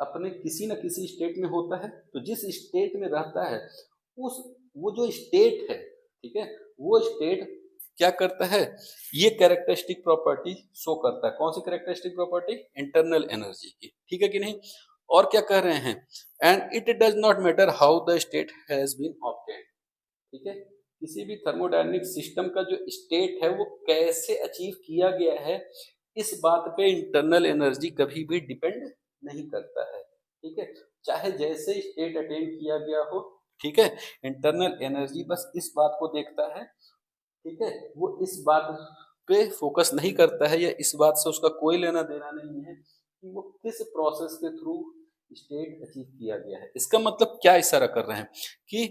अपने किसी न किसी स्टेट में होता है, तो जिस स्टेट में रहता है उस वो जो स्टेट है, ठीक है, वो स्टेट क्या करता है, ये कैरेक्टरिस्टिक प्रॉपर्टी शो करता है। कौन सी कैरेक्टरिस्टिक प्रॉपर्टी, इंटरनल एनर्जी की, ठीक है कि नहीं। और क्या कह रहे हैं, and it does not matter how the state has been obtained, ठीक है। किसी भी थर्मोडायनेमिक सिस्टम का जो स्टेट है वो कैसे अचीव किया गया है, इस बात पे इंटरनल एनर्जी कभी भी डिपेंड नहीं करता है, ठीक है, चाहे जैसे स्टेट अटेन किया गया हो, ठीक है। इंटरनल एनर्जी बस इस बात को देखता है, ठीक है, वो इस बात पे फोकस नहीं करता है, या इस बात से उसका कोई लेना देना नहीं है कि वो किस प्रोसेस के थ्रू स्टेट अचीव किया गया है। इसका मतलब क्या इशारा कर रहे हैं कि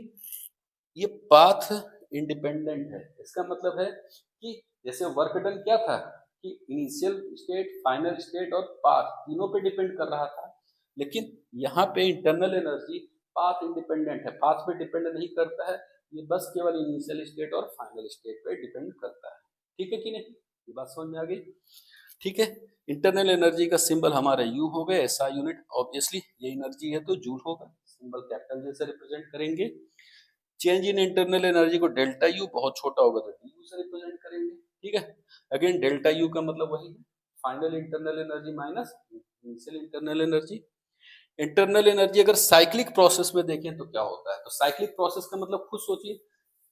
ये पाथ इंडिपेंडेंट है। इसका मतलब है कि जैसे वर्क डन क्या था कि इनिशियल स्टेट, फाइनल स्टेट और पाथ तीनों पे डिपेंड कर रहा था, लेकिन यहाँ पे इंटरनल एनर्जी पाथ इंडिपेंडेंट है, पाथ पे डिपेंड नहीं करता है, ये बस केवल इनिशियल स्टेट और फाइनल स्टेट पे डिपेंड करता है, ठीक है कि नहीं। ये बात समझ में आ गई, ठीक है। इंटरनल एनर्जी का सिंबल हमारा यू हो गया, ऐसा यूनिट, ऑब्वियसली ये एनर्जी है तो जूल होगा, सिंबल कैपिटल जैसे रिप्रेजेंट करेंगे। चेंज इन इंटरनल एनर्जी को डेल्टा यू, बहुत छोटा होगा तो डी यू से रिप्रेजेंट करेंगे, ठीक है। अगेन डेल्टा यू का मतलब वही है, final internal energy minus initial internal energy. Internal energy अगर साइक्लिक प्रोसेस में देखें तो क्या होता है, तो साइक्लिक प्रोसेस का मतलब खुद सोचिए,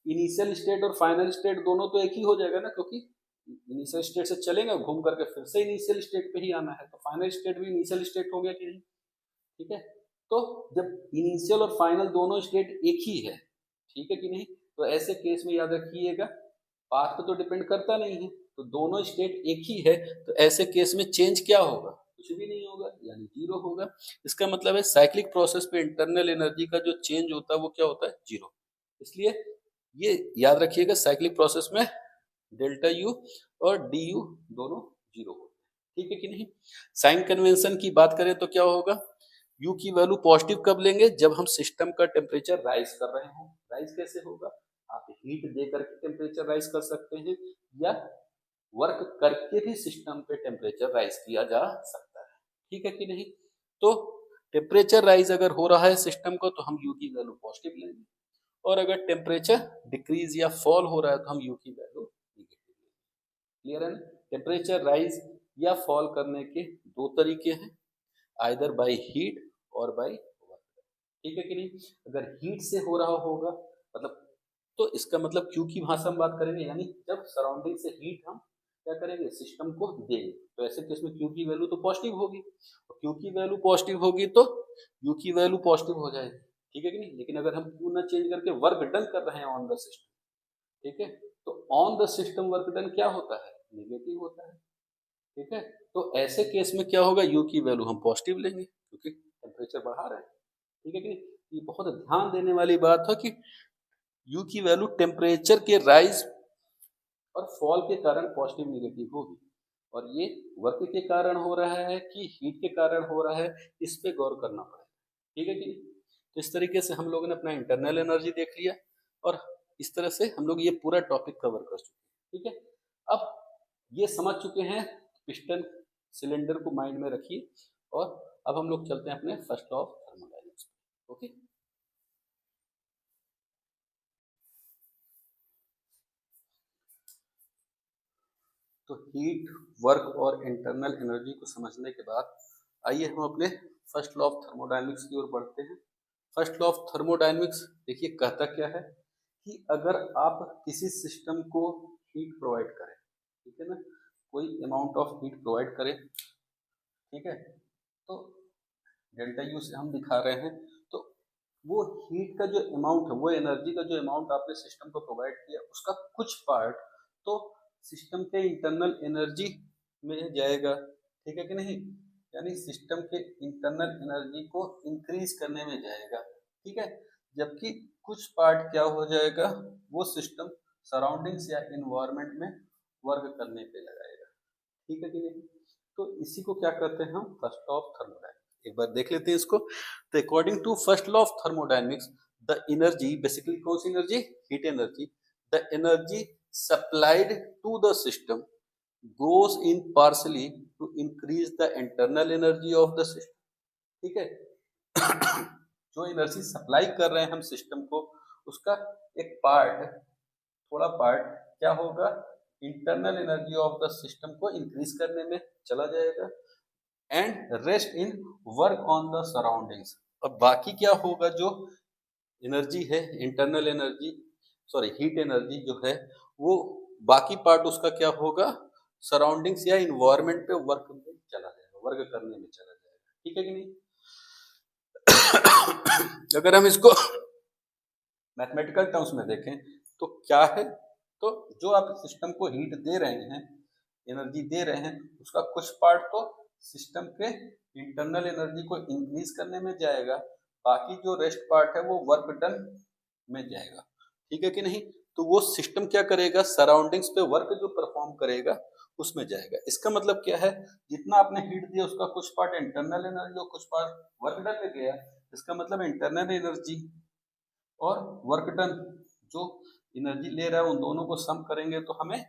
इनिशियल स्टेट और फाइनल स्टेट दोनों तो एक ही हो जाएगा ना, क्योंकि इनिशियल स्टेट से चलेंगे घूम करके फिर से इनिशियल स्टेट पे ही आना है, तो फाइनल स्टेट भी इनिशियल स्टेट हो गया कि नहीं, ठीक है। तो जब इनिशियल और फाइनल दोनों स्टेट एक ही है, ठीक है कि नहीं, तो ऐसे केस में याद रखिएगा पाथ पे तो डिपेंड करता नहीं है, तो दोनों स्टेट एक ही है, तो ऐसे केस में चेंज क्या होगा, कुछ भी नहीं होगा, यानी जीरो होगा। इसका मतलब है साइक्लिक प्रोसेस पे इंटरनल एनर्जी का जो चेंज होता है वो क्या होता है, जीरो। इसलिए ये याद रखिएगा साइक्लिक प्रोसेस में डेल्टा यू और डी यू दोनों जीरो होते हैं, ठीक है कि नहीं। साइन कन्वेंशन की बात करें तो क्या होगा, यू की वैल्यू पॉजिटिव कब लेंगे, जब हम सिस्टम का टेम्परेचर राइज कर रहे हो। राइज कैसे होगा, आप हीट दे करके टेम्परेचर राइज कर सकते हैं, या वर्क करके भी सिस्टम पे टेम्परेचर राइज किया जा सकता है, ठीक है कि नहीं। तो टेम्परेचर राइज अगर हो रहा है सिस्टम को तो हम यू की वैल्यू पॉजिटिव लेंगे, और अगर टेम्परेचर डिक्रीज या फॉल हो रहा है तो हम यू की वैल्यू निगेटिव लेंगे। क्लियर है ना। टेम्परेचर राइज या फॉल करने के दो तरीके हैं, आइदर बाय हीट और बाय वर्क, ठीक है कि नहीं। अगर हीट से हो रहा होगा मतलब, तो इसका मतलब क्यू की भाषा में बात करेंगे, यानी जब सराउंडिंग से हीट हम क्या करेंगे सिस्टम को देंगे, तो ऐसे केस में क्यू की वैल्यू तो पॉजिटिव होगी, और क्यू की वैल्यू पॉजिटिव होगी तो यू की वैल्यू पॉजिटिव हो जाएगी, ठीक है कि नहीं। लेकिन अगर हम क्यू ना चेंज करके वर्क डन कर रहे हैं ऑन द सिस्टम, ठीक है, तो on the system work done क्या होता है, नेगेटिव होता है, ठीक है। तो ऐसे केस में क्या होगा, यू की वैल्यू हम पॉजिटिव लेंगे क्योंकि टेम्परेचर बढ़ा रहे हैं, ठीक है कि नहीं। ये बहुत ध्यान देने वाली बात है कि यू की वैल्यू टेम्परेचर के राइज और फॉल के कारण पॉजिटिव निगेटिव होगी, और ये वर्क के कारण हो रहा है कि हीट के कारण हो रहा है, इस पे गौर करना पड़ेगा, ठीक है कि नहीं। तो इस तरीके से हम लोगों ने अपना इंटरनल एनर्जी देख लिया, और इस तरह से हम लोग ये पूरा टॉपिक कवर कर चुके हैं, ठीक है। अब ये समझ चुके हैं, पिस्टन सिलेंडर को माइंड में रखिए, और अब हम लोग चलते हैं अपने first law of thermodynamics, okay. तो हीट, वर्क और इंटरनल एनर्जी को समझने के बाद आइए हम अपने फर्स्ट लॉ ऑफ थर्मोडायनेमिक्स की ओर बढ़ते हैं। फर्स्ट लॉ ऑफ थर्मोडायनेमिक्स देखिए कहता क्या है कि अगर आप किसी सिस्टम को हीट प्रोवाइड करें, ठीक है ना, कोई अमाउंट ऑफ हीट प्रोवाइड करें, ठीक है, तो डेल्टा यू से हम दिखा रहे हैं, तो वो हीट का जो अमाउंट है, वो एनर्जी का जो अमाउंट आपने सिस्टम को प्रोवाइड किया, उसका कुछ पार्ट तो सिस्टम के इंटरनल एनर्जी में जाएगा, ठीक है कि नहीं, यानी सिस्टम के इंटरनल एनर्जी को इंक्रीज करने में जाएगा, ठीक है। जबकि कुछ पार्ट क्या हो जाएगा, वो सिस्टम सराउंडिंग्स या इन्वायरमेंट में वर्क करने पे लगाएगा, ठीक है कि नहीं। तो इसी को क्या कहते हैं हम, फर्स्ट लॉ ऑफ थर्मोडायनेमिक्स। एक बार देख लेते हैं इसको। तो according to first law of thermodynamics the energy, basically कौन सी energy, heat energy, the energy supplied to the system goes in partially to increase the internal energy of the system, ठीक है। जो एनर्जी सप्लाई कर रहे हैं हम system को, उसका एक पार्ट, थोड़ा पार्ट क्या होगा, internal energy of the system को इंक्रीज करने में चला जाएगा, and rest in work on the surroundings. और बाकी क्या होगा, जो एनर्जी है, internal energy, sorry heat energy जो है, वो बाकी पार्ट उसका क्या होगा, सराउंडिंग्स या इन्वायरमेंट पे वर्क में चला जाएगा, वर्क करने में चला जाएगा, ठीक है कि नहीं। अगर हम इसको मैथमेटिकल टर्म्स में देखें तो क्या है, तो जो आप सिस्टम को हीट दे रहे हैं, एनर्जी दे रहे हैं, उसका कुछ पार्ट तो सिस्टम के इंटरनल एनर्जी को इंक्रीज करने में जाएगा, बाकी जो रेस्ट पार्ट है वो वर्क डन में जाएगा, ठीक है कि नहीं। तो वो सिस्टम क्या करेगा, सराउंडिंग्स पे वर्क जो परफॉर्म करेगा उसमें जाएगा। इसका मतलब क्या है, जितना आपने हीट दिया उसका कुछ पार्ट इंटरनल एनर्जी और कुछ पार्ट वर्क डन में गया। इसका मतलब इंटरनल एनर्जी और वर्क डन, जो एनर्जी ले रहा है, उन दोनों को सम करेंगे तो हमें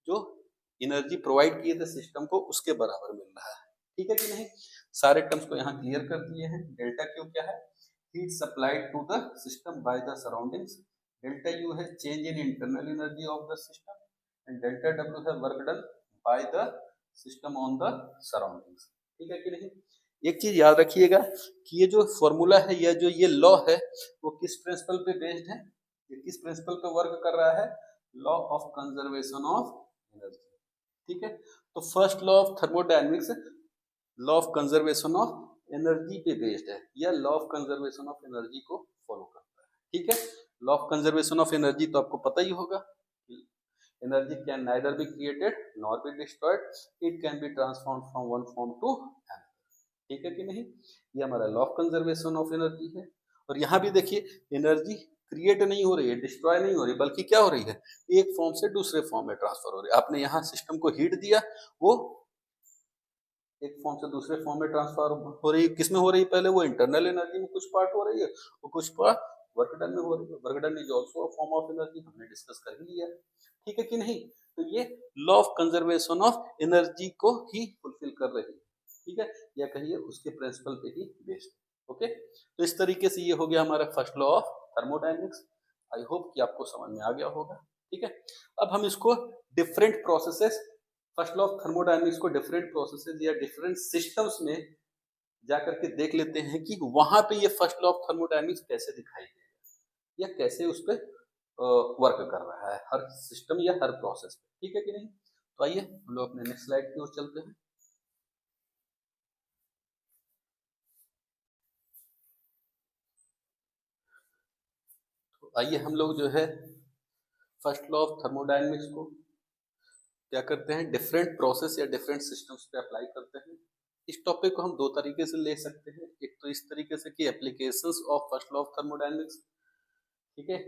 जो एनर्जी प्रोवाइड किए थे सिस्टम को उसके बराबर मिल रहा है, ठीक है कि नहीं। सारे टर्म्स को यहाँ क्लियर कर दिए हैं। डेल्टा क्यू क्या है, heat supplied to the system by the surroundings. Delta U है change in internal energy of the system, and delta W है work done by the system on the surroundings, ठीक है कि नहीं। एक चीज याद रखिएगा कि ये जो फॉर्मूला है या जो ये लॉ है वो किस प्रिंसिपल पे बेस्ड है, ये किस प्रिंसिपल पे वर्क कर रहा है, law of conservation of energy, ठीक है। तो first law of thermodynamics law of conservation of energy पे बेस्ड है, या law of conservation of energy को फॉलो करता है, ठीक है। Law of conservation of energy तो आपको पता ही होगा, energy can neither be created nor be destroyed, it can be transform from one form to another, ठीक है कि नहीं। ये हमारा law of conservation of energy है। और यहाँ भी देखिए एनर्जी क्रिएट नहीं हो रही है, डिस्ट्रॉय नहीं हो रही, बल्कि क्या हो रही है, एक फॉर्म से दूसरे फॉर्म में ट्रांसफर हो रही है। आपने यहाँ सिस्टम को हीट दिया, वो एक फॉर्म से दूसरे फॉर्म में ट्रांसफर हो रही है। किसमें हो रही है, पहले वो इंटरनल एनर्जी में कुछ पार्ट हो रही है, और कुछ पार्ट वर्क डन में हो रही है। Work done is also a form of energy, हमने डिस्कस कर ही लिया, ठीक है कि नहीं। तो ये law of conservation of energy को ही फुलफिल कर रही है, ठीक है, या कहिए उसके प्रिंसिपल पे ही बेस्ड, ओके। तो इस तरीके से ये हो गया हमारा first law of thermodynamics. I hope कि आपको समझ में आ गया होगा, ठीक है। अब हम इसको different processes, first law of thermodynamics को डिफरेंट प्रोसेसेस या डिफरेंट सिस्टम्स में जाकर के देख लेते हैं कि वहां पे ये फर्स्ट लॉ ऑफ थर्मोडायनेमिक्स कैसे दिखाई देगा, या कैसे उस पर वर्क कर रहा है, हर सिस्टम या हर प्रोसेस पे, ठीक है कि नहीं। तो आइए हम लोग अपने नेक्स्ट स्लाइड की ओर चलते हैं। तो आइए हम लोग जो है फर्स्ट लॉ ऑफ थर्मोडायनेमिक्स को क्या करते हैं, डिफरेंट प्रोसेस या डिफरेंट सिस्टम्स पे अप्लाई करते हैं। इस टॉपिक को हम दो तरीके से ले सकते हैं, एक तो इस तरीके से कि applications of first law of thermodynamics, ठीक है,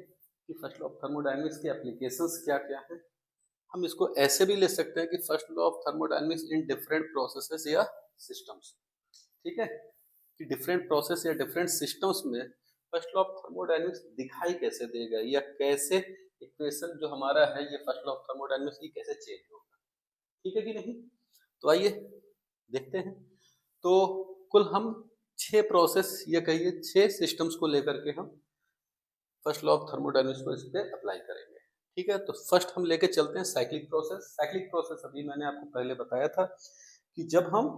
कि फर्स्ट लॉ ऑफ थर्मोडायनेमिक्स के एप्लीकेशंस क्या क्या है। हम इसको ऐसे भी ले सकते हैं कि first law of thermodynamics in different processes या सिस्टम्स, ठीक है, कि डिफरेंट प्रोसेस या डिफरेंट सिस्टम्स में फर्स्ट लॉ ऑफ थर्मोडायनेमिक्स दिखाई कैसे देगा, या कैसे इक्वेशन जो हमारा है ये फर्स्ट लॉ ऑफ थर्मोडायनेमिक्स की कैसे चेंज होगा, ठीक है कि नहीं। तो आइए देखते हैं। तो कुल हम 6 प्रोसेस या कहिए 6 सिस्टम्स को लेकर के हम फर्स्ट लॉ ऑफ थर्मोडायनेमिक्स को इस पे अप्लाई करेंगे, ठीक है। तो फर्स्ट हम लेके चलते हैं साइक्लिक प्रोसेस। साइक्लिक प्रोसेस अभी मैंने आपको पहले बताया था कि जब हम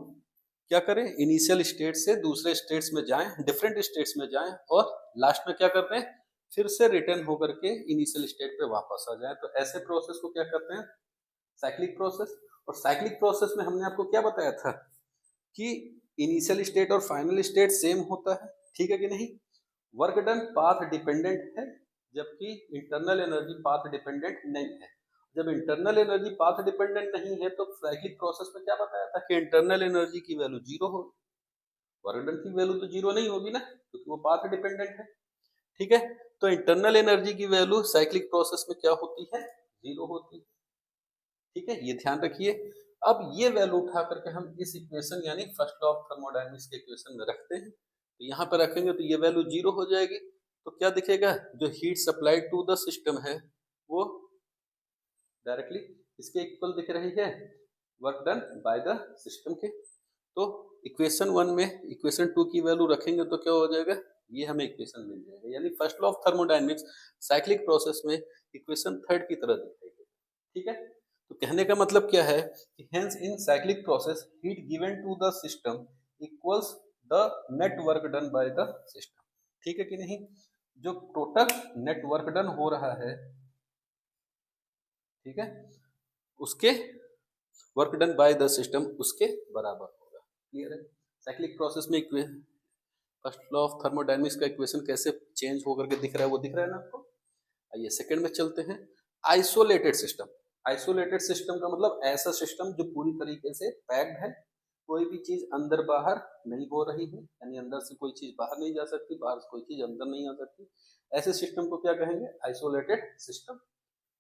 क्या करें, इनिशियल स्टेट से दूसरे स्टेट्स में जाएं, डिफरेंट स्टेट्स में जाएं, और लास्ट में क्या करते हैं, फिर से रिटर्न होकर के इनिशियल स्टेट पे वापस आ जाएं। तो ऐसे प्रोसेस को क्या करते हैं, साइक्लिक प्रोसेस। और साइक्लिक प्रोसेस में हमने आपको क्या बताया था कि इनिशियल स्टेट और फाइनल स्टेट सेम होता है, ठीक है कि नहीं। वर्क डन पाथ डिपेंडेंट है, जबकि इंटरनल एनर्जी पाथ डिपेंडेंट नहीं है। जब इंटरनल एनर्जी पाथ डिपेंडेंट नहीं है तो साइक्लिक प्रोसेस में क्या बताया था कि इंटरनल एनर्जी की वैल्यू जीरो होगी, वर्क डन की वैल्यू तो जीरो नहीं होगी ना, क्योंकि वो पाथ डिपेंडेंट है। ठीक है, तो इंटरनल एनर्जी की वैल्यू साइक्लिक प्रोसेस में क्या होती है, जीरो होती है। ठीक है, ये ध्यान रखिए। अब ये वैल्यू उठा करके हम इस इक्वेशन यानी फर्स्ट लॉ ऑफ थर्मोडायनेमिक्स के इक्वेशन में रखते हैं, तो यहाँ पर रखेंगे तो ये वैल्यू जीरो हो जाएगी। तो क्या दिखेगा, जो heat supplied to the system है वो डायरेक्टली इसके इक्वल दिख रही है work done by the system के। तो इक्वेशन 1 में इक्वेशन 2 की वैल्यू रखेंगे तो क्या हो जाएगा, ये हमें इक्वेशन मिल जाएगा, यानी first law of thermodynamics cyclic process में इक्वेशन थर्ड की तरह दिखेगी। ठीक है, तो कहने का मतलब क्या है कि hence in cyclic process heat given to the system equals the net work done by the system. ठीक है कि नहीं, जो टोटल नेट वर्क डन हो रहा है, ठीक है, उसके work done by the system उसके बराबर होगा। क्लियर है, साइक्लिक प्रोसेस में फर्स्ट लॉ ऑफ थर्मोडायनेमिक्स का इक्वेशन कैसे चेंज होकर के दिख रहा है, वो दिख रहा है ना आपको। आइए सेकंड में चलते हैं, आइसोलेटेड सिस्टम। आइसोलेटेड सिस्टम का मतलब ऐसा सिस्टम जो पूरी तरीके से पैक्ड है, कोई भी चीज अंदर बाहर नहीं हो रही है, यानी अंदर से कोई चीज बाहर नहीं जा सकती, बाहर से कोई चीज अंदर नहीं आ सकती, ऐसे सिस्टम को क्या कहेंगे, आइसोलेटेड सिस्टम।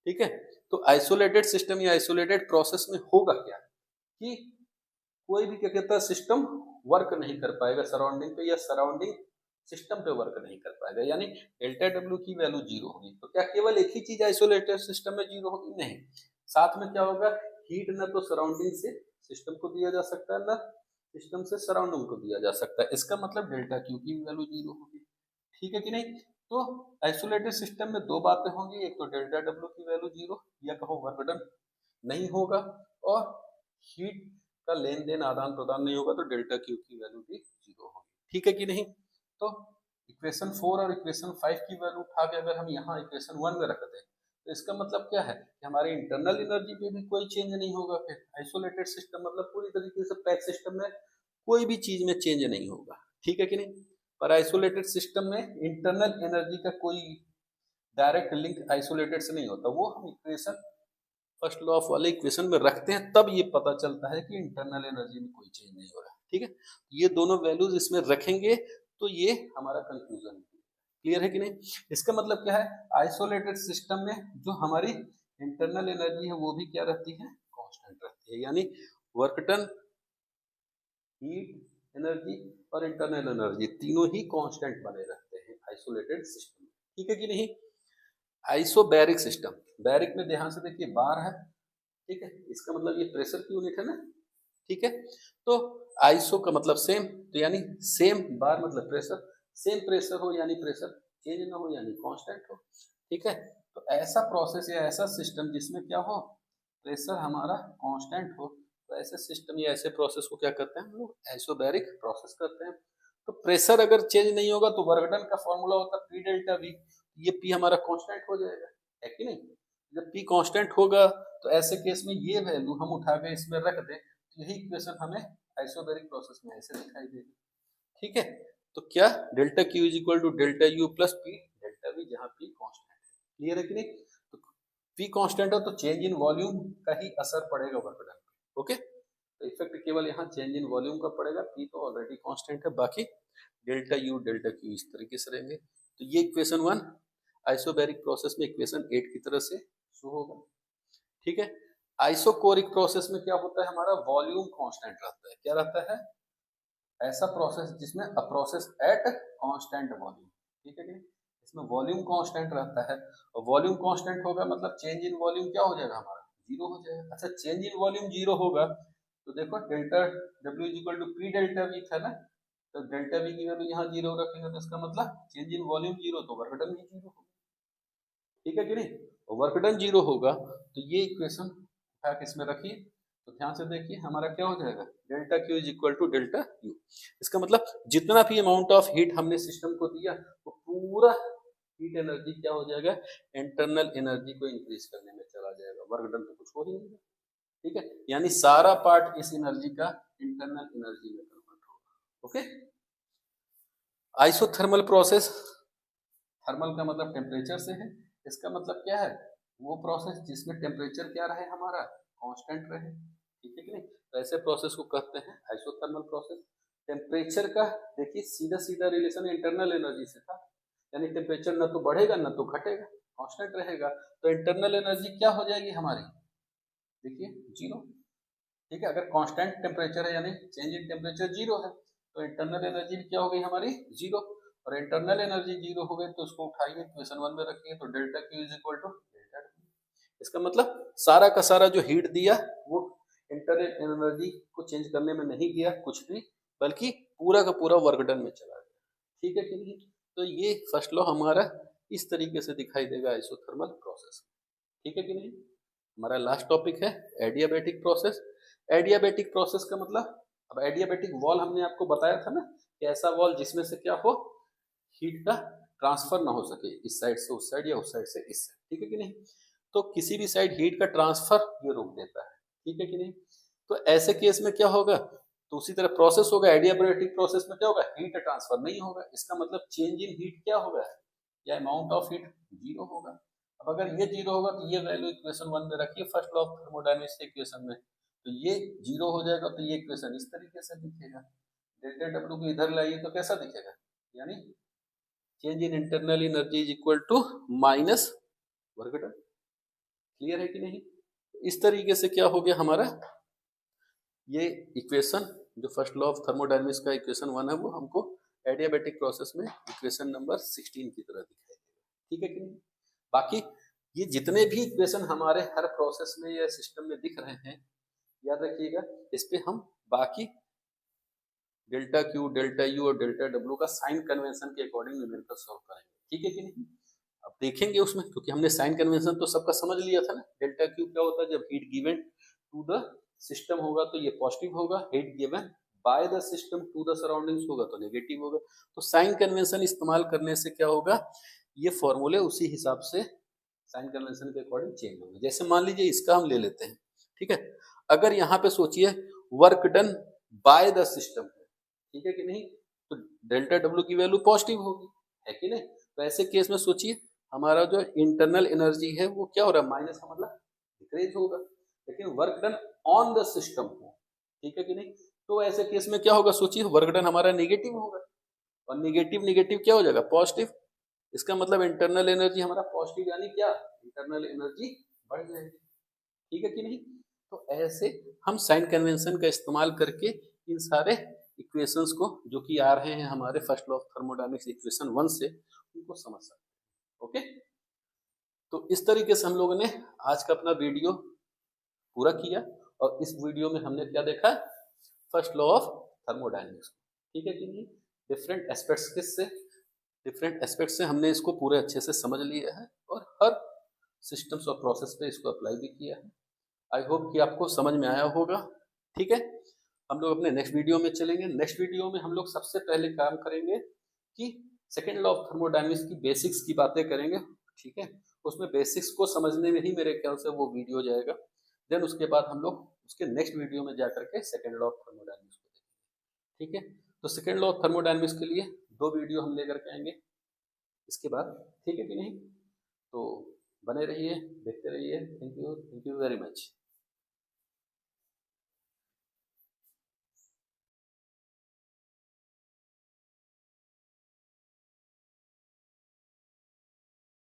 ठीक है, तो आइसोलेटेड सिस्टम या आइसोलेटेड प्रोसेस में होगा क्या कि कोई भी क्या कहता है सिस्टम वर्क नहीं कर पाएगा सराउंडिंग पे, या सराउंडिंग सिस्टम पे वर्क नहीं कर पाएगा, यानी डेल्टा डब्ल्यू की वैल्यू जीरो होगी। तो क्या केवल एक ही चीज आइसोलेटेड सिस्टम में जीरो होगी, नहीं, साथ में क्या होगा, हीट न तो सराउंडिंग से सिस्टम को दिया जा सकता है, न सिस्टम से सराउंडिंग को दिया जा सकता है, इसका मतलब डेल्टा क्यू की वैल्यू जीरो होगी। ठीक है कि नहीं, तो आइसोलेटेड सिस्टम में दो बातें होंगी, एक तो डेल्टा डब्ल्यू की वैल्यू जीरो या कहो वर्क डन नहीं होगा, और हीट का लेन देन आदान प्रदान नहीं होगा, तो डेल्टा क्यू की वैल्यू भी जीरो होगी। ठीक है कि नहीं, तो इक्वेशन 4 और इक्वेशन 5 की वैल्यू उठा के अगर हम यहाँ इक्वेशन 1 में रख दें तो इसका मतलब क्या है कि हमारे इंटरनल एनर्जी पे भी कोई चेंज नहीं होगा। फिर आइसोलेटेड सिस्टम मतलब पूरी तरीके से पैक सिस्टम में कोई भी चीज में चेंज नहीं होगा। ठीक है कि नहीं, पर आइसोलेटेड सिस्टम में इंटरनल एनर्जी का कोई डायरेक्ट लिंक आइसोलेटेड से नहीं होता, वो हम इक्वेशन फर्स्ट लॉ ऑफ वाले इक्वेशन में रखते हैं, तब ये पता चलता है कि इंटरनल एनर्जी में कोई चेंज नहीं हो रहा है। ठीक है, ये दोनों वैल्यूज इसमें रखेंगे तो ये हमारा कंक्लूजन। क्लियर है कि नहीं, इसका मतलब क्या है, आइसोलेटेड सिस्टम में जो हमारी इंटरनल एनर्जी है वो भी क्या रहती है, कांस्टेंट रहती है, यानी वर्क डन, हीट एनर्जी और इंटरनल एनर्जी तीनों ही कांस्टेंट बने रहते हैं आइसोलेटेड सिस्टम में। ठीक है कि नहीं, आइसोबैरिक सिस्टम, बैरिक में ध्यान से देखिए बार है, ठीक है, इसका मतलब ये प्रेशर की यूनिट है ना। ठीक है, तो आइसो का मतलब सेम, तो यानी सेम, बार मतलब प्रेशर, सेम प्रेशर हो यानी प्रेशर चेंज ना हो यानी कांस्टेंट हो। ठीक है, तो ऐसा प्रोसेस या ऐसा सिस्टम जिसमें क्या हो, प्रेशर हमारा कांस्टेंट हो, तो ऐसे सिस्टम या ऐसे प्रोसेस को क्या करते हैं हम लोग, आइसोबैरिक प्रोसेस करते हैं। तो प्रेशर अगर चेंज नहीं होगा तो वर्क डन का फॉर्मूला होता है पी डेल्टा वी, ये पी हमारा कांस्टेंट हो जाएगा, है कि नहीं। जब पी कांस्टेंट होगा तो ऐसे केस में ये वैल्यू हम उठा के इसमें रख दें, तो यही इक्वेशन हमें आइसोबैरिक प्रोसेस में ऐसे दिखाई देगी। ठीक है, तो क्या delta Q is equal to delta U plus P delta V, जहां पी कांस्टेंट है। क्लियर है कि नहीं, तो पी कांस्टेंट हो तो चेंज इन वॉल्यूम का ही असर पड़ेगा वर्क डन पे। ओके, तो इफेक्ट केवल यहाँ चेंज इन वॉल्यूम का पड़ेगा, पी तो ऑलरेडी कांस्टेंट है, बाकी डेल्टा यू डेल्टा क्यू इस तरीके से रहेंगे। तो ये इक्वेशन 1 आइसोबैरिक प्रोसेस में इक्वेशन 8 की तरह से शो होगा। ठीक है, आइसोकोरिक प्रोसेस में क्या होता है, हमारा वॉल्यूम कांस्टेंट रहता है। क्या रहता है, ऐसा प्रोसेस जिसमें a process at constant volume. ठीक है कि नहीं, इसमें वॉल्यूम कांस्टेंट रहता है, और वॉल्यूम कांस्टेंट होगा मतलब चेंज इन वॉल्यूम क्या हो जाएगा, हमारा जीरो हो जाएगा। अच्छा, चेंज इन वॉल्यूम जीरो होगा तो देखो delta W is equal to P delta V था ना, तो डेल्टा वी की वैल्यू यहाँ जीरो रखेंगे तो इसका मतलब चेंज इन वॉल्यूम जीरो, तो वर्क डन भी जीरो होगा। ठीक है कि नहीं, वर्क डन जीरो होगा तो ये इक्वेशन उठा के इसमें रखिए, तो ध्यान से देखिए हमारा क्या हो जाएगा, delta Q is equal to delta U. इसका मतलब जितना भी अमाउंट ऑफ हीट हमने सिस्टम को दिया वो पूरा हीट एनर्जी क्या हो जाएगा, इंटरनल एनर्जी को इंक्रीज करने में चला जाएगा, वर्क डन तो कुछ हो ही नहीं। ठीक है, यानी सारा पार्ट इस एनर्जी का इंटरनल एनर्जी में कन्वर्ट होगा। ओके, आइसोथर्मल प्रोसेस, थर्मल का मतलब टेम्परेचर से है, इसका मतलब क्या है, वो प्रोसेस जिसमें टेम्परेचर क्या रहे हमारा, कांस्टेंट रहे, ठीक है कि नहीं। तो ऐसे प्रोसेस को कहते हैं आइसोथर्मल प्रोसेस। टेम्परेचर का देखिए सीधा सीधा रिलेशन इंटरनल एनर्जी से था, यानी टेम्परेचर ना तो बढ़ेगा ना तो घटेगा, कांस्टेंट रहेगा। तो इंटरनल एनर्जी क्या हो जाएगी हमारी, देखिए जीरो, ठीक है। अगर कांस्टेंट टेम्परेचर है यानी चेंज इन टेम्परेचर जीरो है, तो इंटरनल एनर्जी क्या हो गई हमारी, जीरो। और इंटरनल एनर्जी जीरो हो गई तो उसको उठाइए इक्वेशन 1 में रखिए, तो delta Q is equal to delta T. इसका मतलब सारा का सारा जो हीट दिया वो इंटरनल एनर्जी को चेंज करने में नहीं गया कुछ भी, बल्कि पूरा का पूरा वर्क डन में चला गया, ठीक है कि नहीं। तो ये फर्स्ट लॉ हमारा इस तरीके से दिखाई देगा आइसोथर्मल प्रोसेस, ठीक है कि नहीं। हमारा लास्ट टॉपिक है एडियाबैटिक प्रोसेस। एडियाबैटिक प्रोसेस का मतलब, अब एडियाबैटिक वॉल हमने आपको बताया था ना कि ऐसा वॉल जिसमें से क्या हो, हीट का ट्रांसफर ना हो सके इस साइड से उस साइड या उस साइड से इस साइड, ठीक है कि नहीं। तो किसी भी साइड हीट का ट्रांसफर ये रोक देता है, ठीक है कि नहीं। तो ऐसे केस में क्या होगा, तो उसी तरह प्रोसेस होगा एडियाबैटिक प्रोसेस में क्या होगा, हीट ट्रांसफर नहीं होगा। इसका मतलब चेंज इन हीट क्या होगा, या अमाउंट ऑफ हीट जीरो होगा। अब अगर ये जीरो होगा तो ये वैल्यू इक्वेशन 1 में रखिए फर्स्ट लॉ ऑफ थर्मोडायनेमिक्स के इक्वेशन में, तो ये जीरो हो जाएगा। तो ये इक्वेशन इस तरीके से दिखेगा, डेल्टा डब्ल्यू को इधर लाइए तो कैसा दिखेगा, यानी change in internal energy is equal to minus work done. Clear है कि नहीं। इस तरीके से क्या हो गया हमारा, ये इक्वेशन जो फर्स्ट लॉ ऑफ थर्मोडायनेमिक्स का इक्वेशन 1 है वो हमको एडियाबैटिक प्रोसेस में इक्वेशन नंबर 16 की तरह दिखाई देगा, ठीक है कि नहीं। बाकी ये जितने भी इक्वेशन हमारे हर प्रोसेस में या सिस्टम में दिख रहे हैं, याद रखिएगा इस पे हम बाकी डेल्टा क्यू डेल्टा यू और डेल्टा डब्ल्यू का साइन कन्वेंशन के अकॉर्डिंग न्यूमेरिकल सॉल्व करेंगे, ठीक है कि नहीं। अब देखेंगे उसमें, क्योंकि हमने साइन कन्वेंशन तो सबका समझ लिया था ना। डेल्टा क्यू क्या होता है, जब heat given to the system होगा तो ये पॉजिटिव होगा, heat given by the system to the surroundings होगा तो नेगेटिव होगा। तो साइन कन्वेंशन इस्तेमाल करने से क्या होगा, ये फॉर्मूले उसी हिसाब से साइन कन्वेंशन के अकॉर्डिंग चेंज होंगे। जैसे मान लीजिए इसका हम ले लेते हैं, ठीक है। अगर यहाँ पे सोचिए work done by the system, ठीक है कि नहीं, तो डेल्टा डब्ल्यू की वैल्यू पॉजिटिव होगी, है कि नहीं। तो ऐसे केस में सोचिए हमारा जो इंटरनल एनर्जी है वो क्या हो रहा है, माइनस का मतलब डिक्रीज होगा, लेकिन work done on the system हो, ठीक है कि नहीं। तो ऐसे केस में क्या होगा, सोचिए वर्क डन हमारा नेगेटिव होगा, और नेगेटिव नेगेटिव क्या हो जाएगा, पॉजिटिव। इसका मतलब इंटरनल एनर्जी हमारा पॉजिटिव, यानी क्या, इंटरनल एनर्जी बढ़ जाएगी, ठीक है कि नहीं। तो ऐसे हम साइन कन्वेंशन का इस्तेमाल करके इन सारे इक्वेशंस को जो कि आ रहे हैं हमारे first law of thermodynamics equation 1 से, उनको समझ सकते हैं, ओके। तो इस तरीके से हम लोगों ने आज का अपना वीडियो पूरा किया, और इस वीडियो में हमने क्या देखा, फर्स्ट लॉ ऑफ थर्मोडायनेमिक्स, ठीक है कि नहीं। डिफरेंट एस्पेक्ट से हमने इसको पूरे अच्छे से समझ लिया है, और हर सिस्टम्स और प्रोसेस पे इसको अप्लाई भी किया है। आई होप कि आपको समझ में आया होगा, ठीक है। हम लोग अपने नेक्स्ट वीडियो में चलेंगे। नेक्स्ट वीडियो में हम लोग सबसे पहले काम करेंगे कि सेकेंड लॉ ऑफ थर्मोडायनेमिक्स की बेसिक्स की बातें करेंगे, ठीक है। उसमें बेसिक्स को समझने में ही मेरे ख्याल से वो वीडियो जाएगा। देन उसके बाद हम लोग उसके नेक्स्ट वीडियो में जाकर के सेकेंड लॉ ऑफ थर्मोडायनेमिक्स को देखेंगे, ठीक है। तो सेकेंड लॉ ऑफ थर्मोडायनेमिक्स के लिए 2 वीडियो हम लेकर के आएंगे इसके बाद, ठीक है कि नहीं। तो बने रहिए, देखते रहिए। Thank you very much.